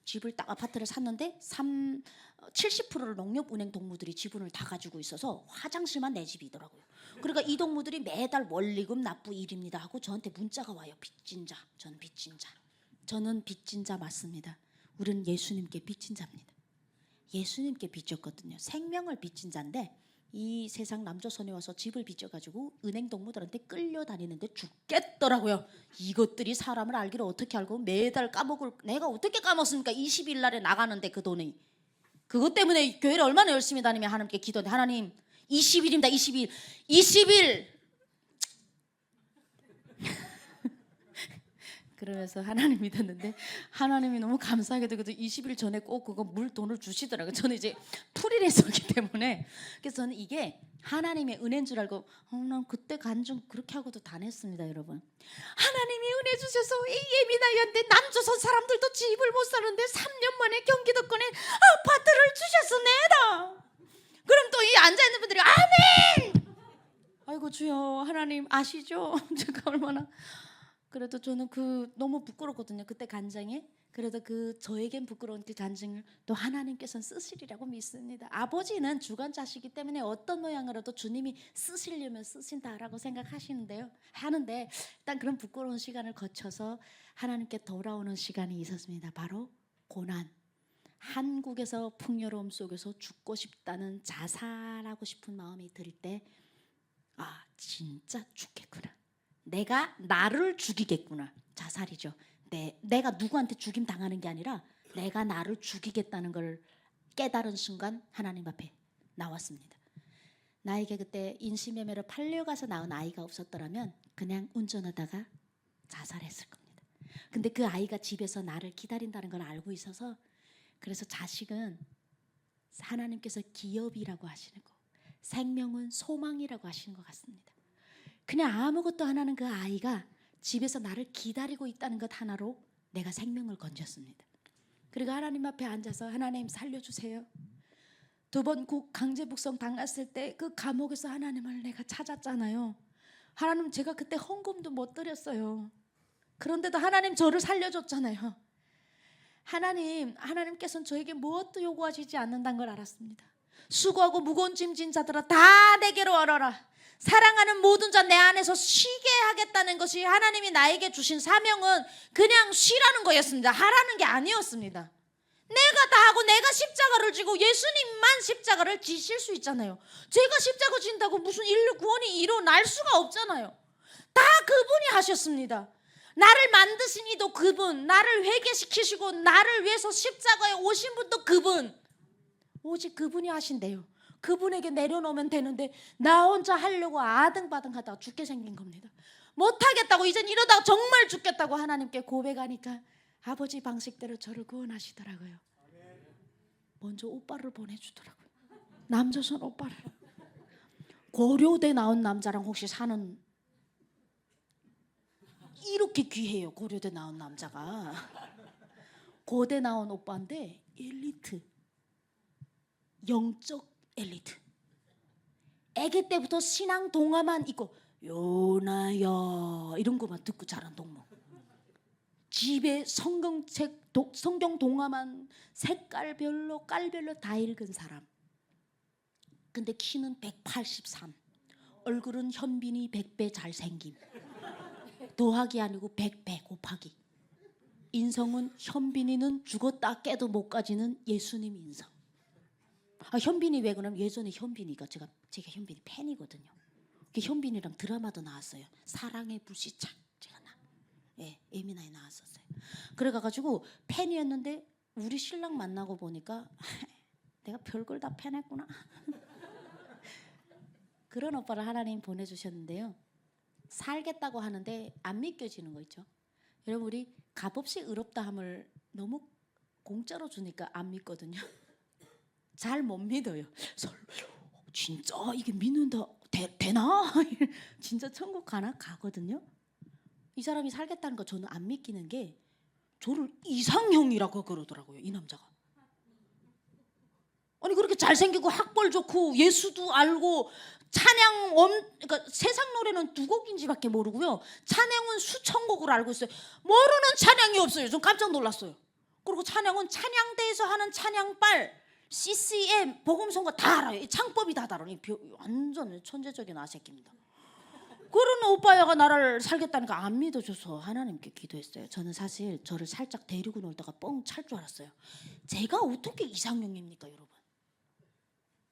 집을 딱 아파트를 샀는데 70%를 농협은행 동무들이 지분을 다 가지고 있어서 화장실만 내 집이더라고요. 그러니까 이 동무들이 매달 원리금 납부 일입니다 하고 저한테 문자가 와요. 빚진 자, 전 빚진 자. 저는 빚진 자 맞습니다. 우리는 예수님께 빚진 자입니다. 예수님께 빚졌거든요. 생명을 빚진 자인데 이 세상 남조선에 와서 집을 빚져가지고 은행 동무들한테 끌려다니는데 죽겠더라고요. 이것들이 사람을 알기를 어떻게 알고 매달 까먹을 내가 어떻게 까먹습니까? 20일 날에 나가는데 그 돈이 그것 때문에 교회를 얼마나 열심히 다니며 하나님께 기도했는데 하나님 20일입니다. 20일 그러면서 하나님 믿었는데 하나님이 너무 감사하게도 20일 전에 꼭 그거 물 돈을 주시더라고요. 저는 이제 풀이랬었기 때문에 그래서 저는 이게 하나님의 은혜인 줄 알고 난 그때 간증 그렇게 하고도 다 냈습니다. 여러분 하나님이 은혜 주셔서 이 예민하였는데 남조선 사람들도 집을 못 사는데 3년 만에 경기도권에 아파트를 주셨습니다. 그럼 또 이 앉아있는 분들이 아멘 아이고 주여 하나님 아시죠? 제가 얼마나 그래도 저는 너무 부끄럽거든요. 그때 간증에 그래도 저에겐 부끄러운 그 간증을 또 하나님께서는 쓰시리라고 믿습니다. 아버지는 주관자시기 때문에 어떤 모양으로도 주님이 쓰시려면 쓰신다라고 생각하시는데요. 하는데 일단 그런 부끄러운 시간을 거쳐서 하나님께 돌아오는 시간이 있었습니다. 바로 고난. 한국에서 풍요로움 속에서 죽고 싶다는 자살하고 싶은 마음이 들 때 진짜 죽겠구나. 내가 나를 죽이겠구나. 자살이죠. 내가 누구한테 죽임 당하는 게 아니라 내가 나를 죽이겠다는 걸 깨달은 순간 하나님 앞에 나왔습니다. 나에게 그때 인신매매로 팔려가서 낳은 아이가 없었더라면 그냥 운전하다가 자살했을 겁니다. 근데 그 아이가 집에서 나를 기다린다는 걸 알고 있어서 그래서 자식은 하나님께서 기업이라고 하시는 거 생명은 소망이라고 하시는 것 같습니다. 그냥 아무것도 안 하는 그 아이가 집에서 나를 기다리고 있다는 것 하나로 내가 생명을 건졌습니다. 그리고 하나님 앞에 앉아서 하나님 살려주세요. 2번 강제 북송 당했을 때 그 감옥에서 하나님을 내가 찾았잖아요. 하나님 제가 그때 헌금도 못 드렸어요. 그런데도 하나님 저를 살려줬잖아요. 하나님께서는 저에게 무엇도 요구하시지 않는다는 걸 알았습니다. 수고하고 무거운 짐진 자들아 다 내게로 와라. 사랑하는 모든 자 내 안에서 쉬게 하겠다는 것이 하나님이 나에게 주신 사명은 그냥 쉬라는 거였습니다. 하라는 게 아니었습니다. 내가 다 하고 내가 십자가를 지고 예수님만 십자가를 지실 수 있잖아요. 제가 십자가 진다고 무슨 인류 구원이 일어날 수가 없잖아요. 다 그분이 하셨습니다. 나를 만드신 이도 그분, 나를 회개시키시고 나를 위해서 십자가에 오신 분도 그분. 오직 그분이 하신대요. 그분에게 내려놓으면 되는데 나 혼자 하려고 아등바등 하다가 죽게 생긴 겁니다. 못하겠다고 이젠 이러다가 정말 죽겠다고 하나님께 고백하니까 아버지 방식대로 저를 구원하시더라고요. 먼저 오빠를 보내주더라고요. 남조선 오빠를. 고려대 나온 남자랑 혹시 사는 이렇게 귀해요. 고려대 나온 남자가. 고대 나온 오빠인데 엘리트. 영적 엘리트. 아기 때부터 신앙 동화만 있고 요나야 이런 거만 듣고 자란 동무. 집에 성경책 성경 동화만 색깔별로 깔별로 다 읽은 사람. 근데 키는 183. 얼굴은 현빈이 100배 잘생김. 더하기 아니고 100배 곱하기. 인성은 현빈이는 죽었다 깨도 못 가지는 예수님 인성. 현빈이 왜 그러냐면 예전에 현빈이가 제가 현빈이 팬이거든요. 그 현빈이랑 드라마도 나왔어요. 사랑의 불시착 제가 예민하게 나왔었어요. 그래가지고 팬이었는데 우리 신랑 만나고 보니까 내가 별걸 다 팬했구나. 그런 오빠를 하나님 보내주셨는데요. 살겠다고 하는데 안 믿겨지는 거 있죠. 여러분 우리 값없이 의롭다함을 너무 공짜로 주니까 안 믿거든요. 잘 못 믿어요. 진짜 이게 믿는다 되나? 진짜 천국 가나? 가거든요. 이 사람이 살겠다는 거 저는 안 믿기는 게 저를 이상형이라고 그러더라고요. 이 남자가. 아니 그렇게 잘생기고 학벌 좋고 예수도 알고 찬양 그러니까 세상 노래는 2곡인지밖에 모르고요. 찬양은 수천 곡을 알고 있어요. 모르는 찬양이 없어요. 좀 깜짝 놀랐어요. 그리고 찬양은 찬양대에서 하는 찬양빨 CCM 복음성가 다 알아요. 창법이 다 다르니 완전 천재적인 아새끼입니다. 그런 오빠야가 나를 살겠다니까 안 믿어줘서 하나님께 기도했어요. 저는 사실 저를 살짝 데리고 놀다가 뻥 찰 줄 알았어요. 제가 어떻게 이상형입니까 여러분?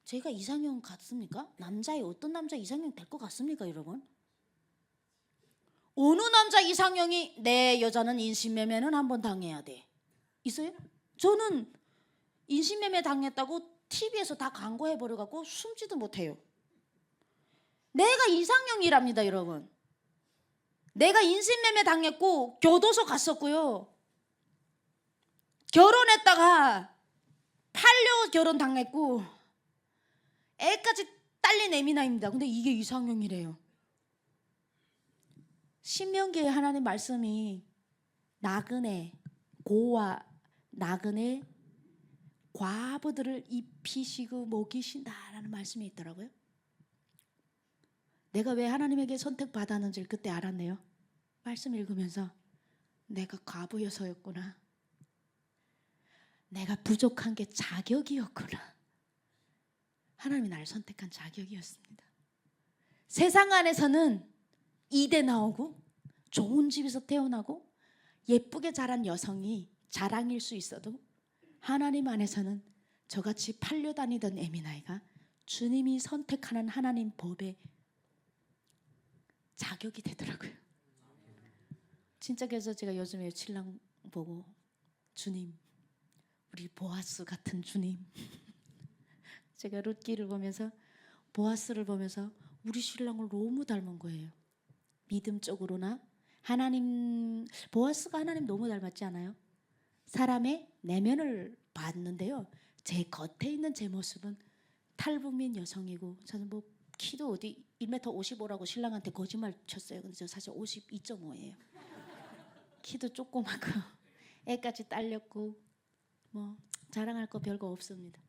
제가 이상형 같습니까? 남자의 어떤 남자 이상형 될 것 같습니까 여러분? 어느 남자 이상형이 내 여자는 인신매매는 한번 당해야 돼 있어요? 저는 인신매매 당했다고 TV에서 다 광고해버려갖고 숨지도 못해요. 내가 이상형이랍니다 여러분. 내가 인신매매 당했고 교도소 갔었고요. 결혼했다가 팔려 결혼 당했고 애까지 딸린 에미나입니다. 근데 이게 이상형이래요. 신명기에 하나님 말씀이 나그네 고와 나그네 과부들을 입히시고 먹이신다라는 말씀이 있더라고요. 내가 왜 하나님에게 선택받았는지를 그때 알았네요. 말씀 읽으면서 내가 과부여서였구나. 내가 부족한 게 자격이었구나. 하나님이 나를 선택한 자격이었습니다. 세상 안에서는 이대 나오고 좋은 집에서 태어나고 예쁘게 자란 여성이 자랑일 수 있어도 하나님 안에서는 저같이 팔려다니던 에미나이가 주님이 선택하는 하나님 법에 자격이 되더라고요. 진짜 그래서 제가 요즘에 신랑 보고 주님, 우리 보아스 같은 주님. 제가 룻기를 보면서 보아스를 보면서 우리 신랑을 너무 닮은 거예요. 믿음적으로나 하나님 보아스가 하나님 너무 닮았지 않아요? 사람의 내면을 봤는데요. 제 겉에 있는 제 모습은 탈북민 여성이고 저는 뭐 키도 어디 1m 55라고 신랑한테 거짓말 쳤어요. 근데 저 사실 52.5예요. 키도 조그맣고 애까지 딸렸고 뭐 자랑할 거 별거 없습니다.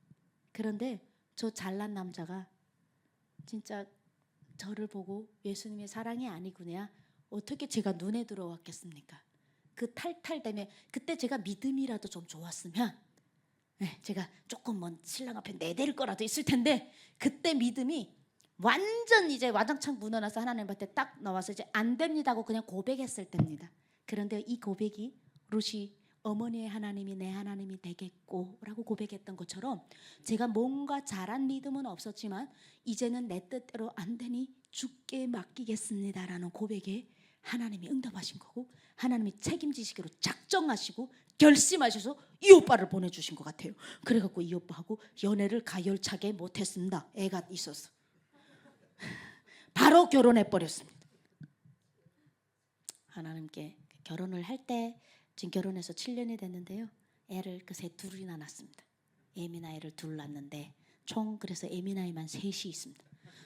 그런데 저 잘난 남자가 진짜 저를 보고 예수님의 사랑이 아니구나 어떻게 제가 눈에 들어왔겠습니까? 그 탈탈 때문에 그때 제가 믿음이라도 좀 좋았으면 제가 조금 먼 신랑 앞에 내댈 거라도 있을 텐데 그때 믿음이 완전 이제 와장창 무너나서 하나님한테 딱 나와서 이제 안 됩니다 하고 그냥 고백했을 때입니다. 그런데 이 고백이 룻이 어머니의 하나님이 내 하나님이 되겠고 라고 고백했던 것처럼 제가 뭔가 잘한 믿음은 없었지만 이제는 내 뜻대로 안 되니 주께 맡기겠습니다 라는 고백에 하나님이 응답하신 거고 하나님이 책임지시기로 작정하시고 결심하셔서 이 오빠를 보내주신 것 같아요. 그래갖고 이 오빠하고 연애를 가열차게 못했습니다. 애가 있어서 바로 결혼해버렸습니다. 하나님께 결혼을 할 때 지금 결혼해서 7년이 됐는데요. 애를 그새 둘이나 낳았습니다. 에미나이를 둘 낳았는데 총 그래서 에미나이만 셋이 있습니다.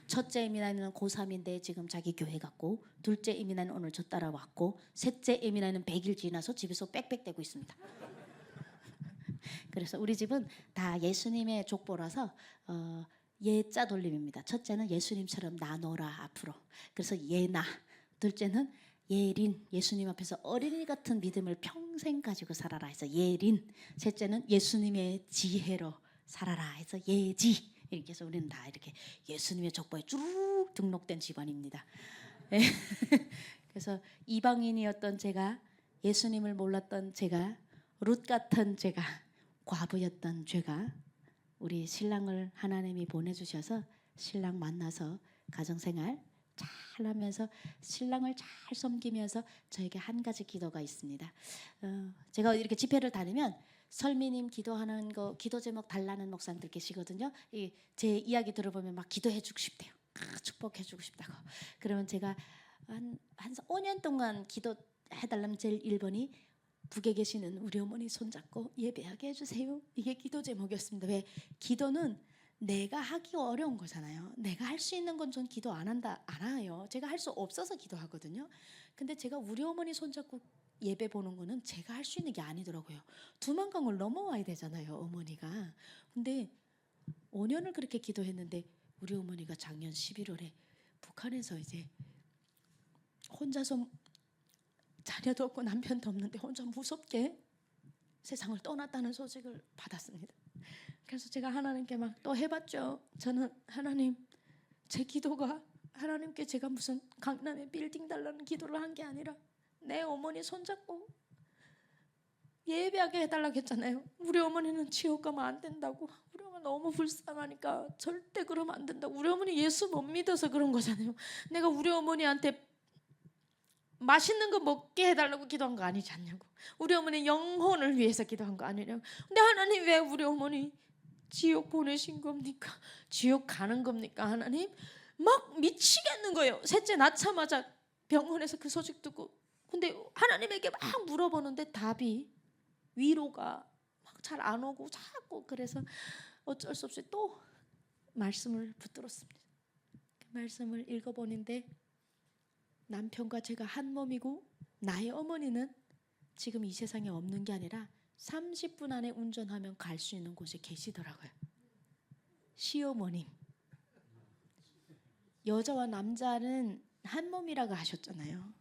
첫째 에미나이는 고3인데 지금 자기 교회 갔고 둘째 에미나이는 오늘 저 따라왔고 셋째 에미나이는 100일 지나서 집에서 빽빽대고 있습니다. 그래서 우리 집은 다 예수님의 족보라서 예자 돌림입니다. 첫째는 예수님처럼 나노라 앞으로. 그래서 예나. 둘째는 예린, 예수님 앞에서 어린이 같은 믿음을 평생 가지고 살아라 해서 예린. 셋째는 예수님의 지혜로 살아라 해서 예지. 이렇게 해서 우리는 다 이렇게 예수님의 족보에 쭉 등록된 집안입니다. 그래서 이방인이었던 제가, 예수님을 몰랐던 제가, 룻 같은 제가, 과부였던 제가 우리 신랑을 하나님이 보내주셔서 신랑 만나서 가정생활 잘 하면서 신랑을 잘 섬기면서 저에게 한 가지 기도가 있습니다. 제가 이렇게 집회를 다니면 설미님 기도하는 거 기도 제목 달라는 목사님들 계시거든요. 제 이야기 들어보면 막 기도해 주고 싶대요. 축복해 주고 싶다고. 그러면 제가 한 5년 동안 기도해달라면 제일 1번이 북에 계시는 우리 어머니 손잡고 예배하게 해주세요. 이게 기도 제목이었습니다. 왜? 기도는 내가 하기 어려운 거잖아요. 내가 할 수 있는 건 전 기도 안 해요. 제가 할 수 없어서 기도하거든요. 근데 제가 우리 어머니 손잡고 예배 보는 거는 제가 할 수 있는 게 아니더라고요. 두만강을 넘어와야 되잖아요, 어머니가. 근데 5년을 그렇게 기도했는데 우리 어머니가 작년 11월에 북한에서 이제 혼자서 자녀도 없고 남편도 없는데 혼자 무섭게 세상을 떠났다는 소식을 받았습니다. 그래서 제가 하나님께 막 또 해봤죠. 저는 하나님, 제 기도가 하나님께 제가 무슨 강남에 빌딩 달라는 기도를 한 게 아니라 내 어머니 손잡고 예배하게 해달라고 했잖아요. 우리 어머니는 지옥 가면 안 된다고. 우리 어머니 너무 불쌍하니까 절대 그러면 안 된다고. 우리 어머니 예수 못 믿어서 그런 거잖아요. 내가 우리 어머니한테 맛있는 거 먹게 해달라고 기도한 거 아니지 않냐고. 우리 어머니 영혼을 위해서 기도한 거 아니냐고. 근데 하나님 왜 우리 어머니 지옥 보내신 겁니까? 지옥 가는 겁니까? 하나님? 막 미치겠는 거예요. 셋째 낳자마자 병원에서 그 소식 듣고. 근데 하나님에게 막 물어보는데 답이 위로가 막 잘 안 오고 자꾸. 그래서 어쩔 수 없이 또 말씀을 붙들었습니다. 그 말씀을 읽어보는데 남편과 제가 한 몸이고 나의 어머니는 지금 이 세상에 없는 게 아니라 30분 안에 운전하면 갈 수 있는 곳에 계시더라고요. 시어머님. 여자와 남자는 한 몸이라고 하셨잖아요.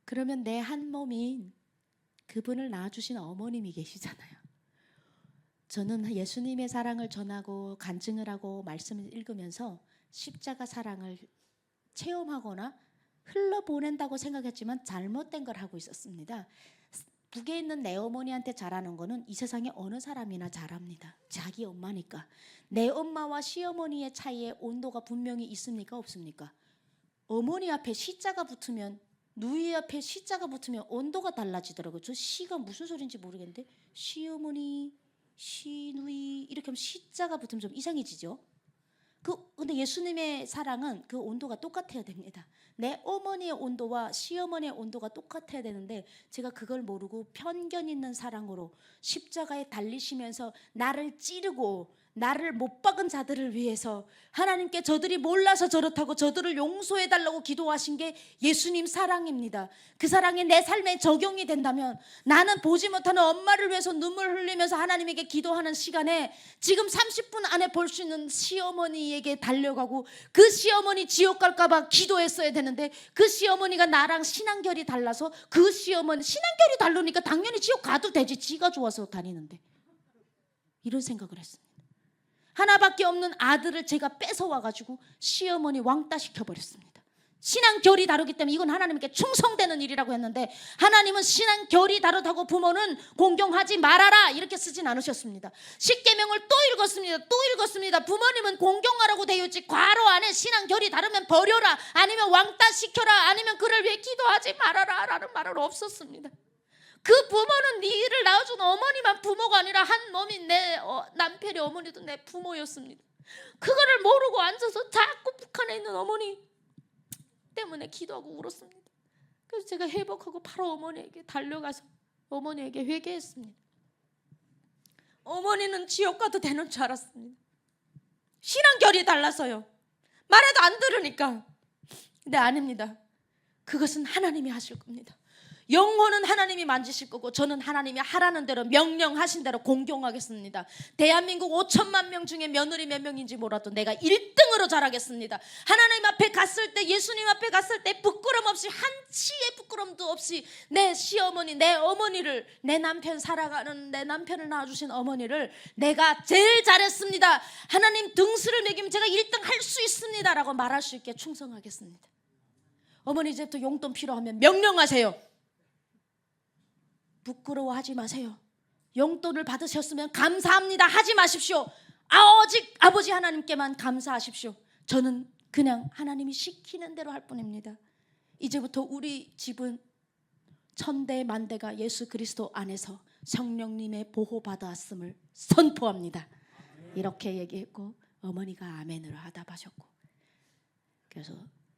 그러면 내 한 몸인 그분을 낳아주신 어머님이 계시잖아요. 저는 예수님의 사랑을 전하고 간증을 하고 말씀을 읽으면서 십자가 사랑을 체험하거나 흘러보낸다고 생각했지만 잘못된 걸 하고 있었습니다. 북에 있는 내 어머니한테 잘하는 거는 이 세상에 어느 사람이나 잘합니다. 자기 엄마니까. 내 엄마와 시어머니의 차이에 온도가 분명히 있습니까? 없습니까? 어머니 앞에 시자가 붙으면, 누이 앞에 시자가 붙으면 온도가 달라지더라고요. 저 시가 무슨 소리인지 모르겠는데 시어머니, 시누이 이렇게 하면 시자가 붙으면 좀 이상해지죠. 근데 예수님의 사랑은 그 온도가 똑같아야 됩니다. 내 어머니의 온도와 시어머니의 온도가 똑같아야 되는데 제가 그걸 모르고 편견 있는 사랑으로 십자가에 달리시면서 나를 찌르고 나를 못 박은 자들을 위해서 하나님께 저들이 몰라서 저렇다고 저들을 용서해달라고 기도하신 게 예수님 사랑입니다. 그 사랑이 내 삶에 적용이 된다면 나는 보지 못하는 엄마를 위해서 눈물 흘리면서 하나님에게 기도하는 시간에 지금 30분 안에 볼 수 있는 시어머니에게 달려가고 그 시어머니 지옥 갈까봐 기도했어야 되는데 그 시어머니가 나랑 신앙결이 달라서 그 시어머니 신앙결이 다르니까 당연히 지옥 가도 되지, 지가 좋아서 다니는데. 이런 생각을 했습니다. 하나밖에 없는 아들을 제가 뺏어와가지고 시어머니 왕따 시켜버렸습니다. 신앙결이 다르기 때문에 이건 하나님께 충성되는 일이라고 했는데 하나님은 신앙결이 다르다고 부모는 공경하지 말아라 이렇게 쓰진 않으셨습니다. 십계명을 또 읽었습니다. 부모님은 공경하라고 되어 있지 괄호 안에 신앙결이 다르면 버려라, 아니면 왕따 시켜라, 아니면 그를 위해 기도하지 말아라 라는 말은 없었습니다. 그 부모는 니를 낳아준 어머니만 부모가 아니라 한 몸인 내 남편의 어머니도 내 부모였습니다. 그거를 모르고 앉아서 자꾸 북한에 있는 어머니 때문에 기도하고 울었습니다. 그래서 제가 회복하고 바로 어머니에게 달려가서 어머니에게 회개했습니다. 어머니는 지옥 가도 되는 줄 알았습니다. 신앙결이 달라서요. 말해도 안 들으니까. 근데 아닙니다. 그것은 하나님이 하실 겁니다. 영혼은 하나님이 만지실 거고 저는 하나님이 하라는 대로 명령하신 대로 공경하겠습니다. 대한민국 5천만 명 중에 며느리 몇 명인지 몰라도 내가 1등으로 자라겠습니다. 하나님 앞에 갔을 때, 예수님 앞에 갔을 때 부끄럼 없이, 한치의 부끄럼도 없이 내 시어머니, 내 어머니를, 내 남편 살아가는 내 남편을 낳아주신 어머니를 내가 제일 잘했습니다. 하나님 등수를 매기면 제가 1등 할 수 있습니다 라고 말할 수 있게 충성하겠습니다. 어머니 이제부터 용돈 필요하면 명령하세요. 부끄러워하지 마세요. 용돈을 받으셨으면 감사합니다 하지 마십시오. 오직 아버지 하나님께만 감사하십시오. 저는 그냥 하나님이 시키는 대로 할 뿐입니다. 이제부터 우리 집은 천대 만대가 예수 그리스도 안에서 성령님의 보호받았음을 선포합니다. 이렇게 얘기했고 어머니가 아멘으로 하답하셨고, 그래서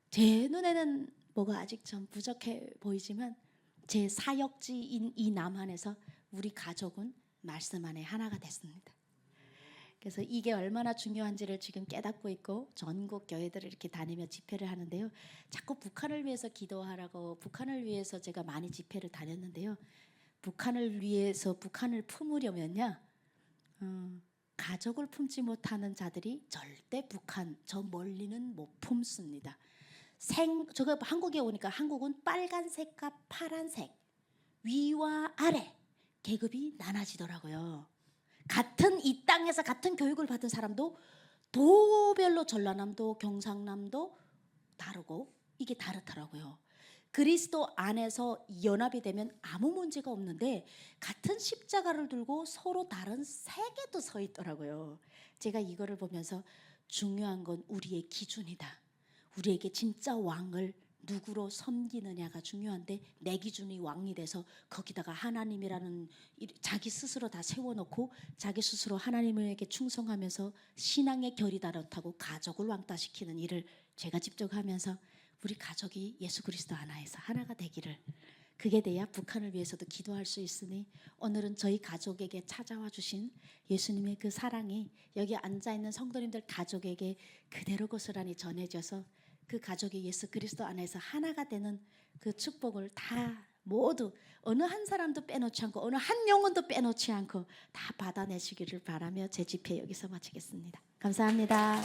제 눈에는 뭐가 아직 좀 부족해 보이지만 제 사역지인 이 남한에서 우리 가족은 말씀 안에 하나가 됐습니다. 그래서 이게 얼마나 중요한지를 지금 깨닫고 있고 전국 교회들을 이렇게 다니며 집회를 하는데요. 자꾸 북한을 위해서 기도하라고 북한을 위해서 제가 많이 집회를 다녔는데요. 북한을 위해서 북한을 품으려면요. 가족을 품지 못하는 자들이 절대 북한 저 멀리는 못 품습니다. 제가 한국에 오니까 한국은 빨간색과 파란색 위와 아래 계급이 나눠지더라고요. 같은 이 땅에서 같은 교육을 받은 사람도 도별로 전라남도 경상남도 다르고 이게 다르더라고요. 그리스도 안에서 연합이 되면 아무 문제가 없는데 같은 십자가를 들고 서로 다른 세계도 서 있더라고요. 제가 이거를 보면서 중요한 건 우리의 기준이다. 우리에게 진짜 왕을 누구로 섬기느냐가 중요한데 내 기준이 왕이 돼서 거기다가 하나님이라는 자기 스스로 다 세워놓고 자기 스스로 하나님에게 충성하면서 신앙의 결이 다르다고 가족을 왕따시키는 일을 제가 직접 하면서 우리 가족이 예수 그리스도 하나에서 하나가 되기를 그게 돼야 북한을 위해서도 기도할 수 있으니 오늘은 저희 가족에게 찾아와 주신 예수님의 그 사랑이 여기 앉아있는 성도님들 가족에게 그대로 고스란히 전해져서 그 가족이 예수 그리스도 안에서 하나가 되는 그 축복을 다 모두 어느 한 사람도 빼놓지 않고 어느 한 영혼도 빼놓지 않고 다 받아내시기를 바라며 제 집회 여기서 마치겠습니다. 감사합니다.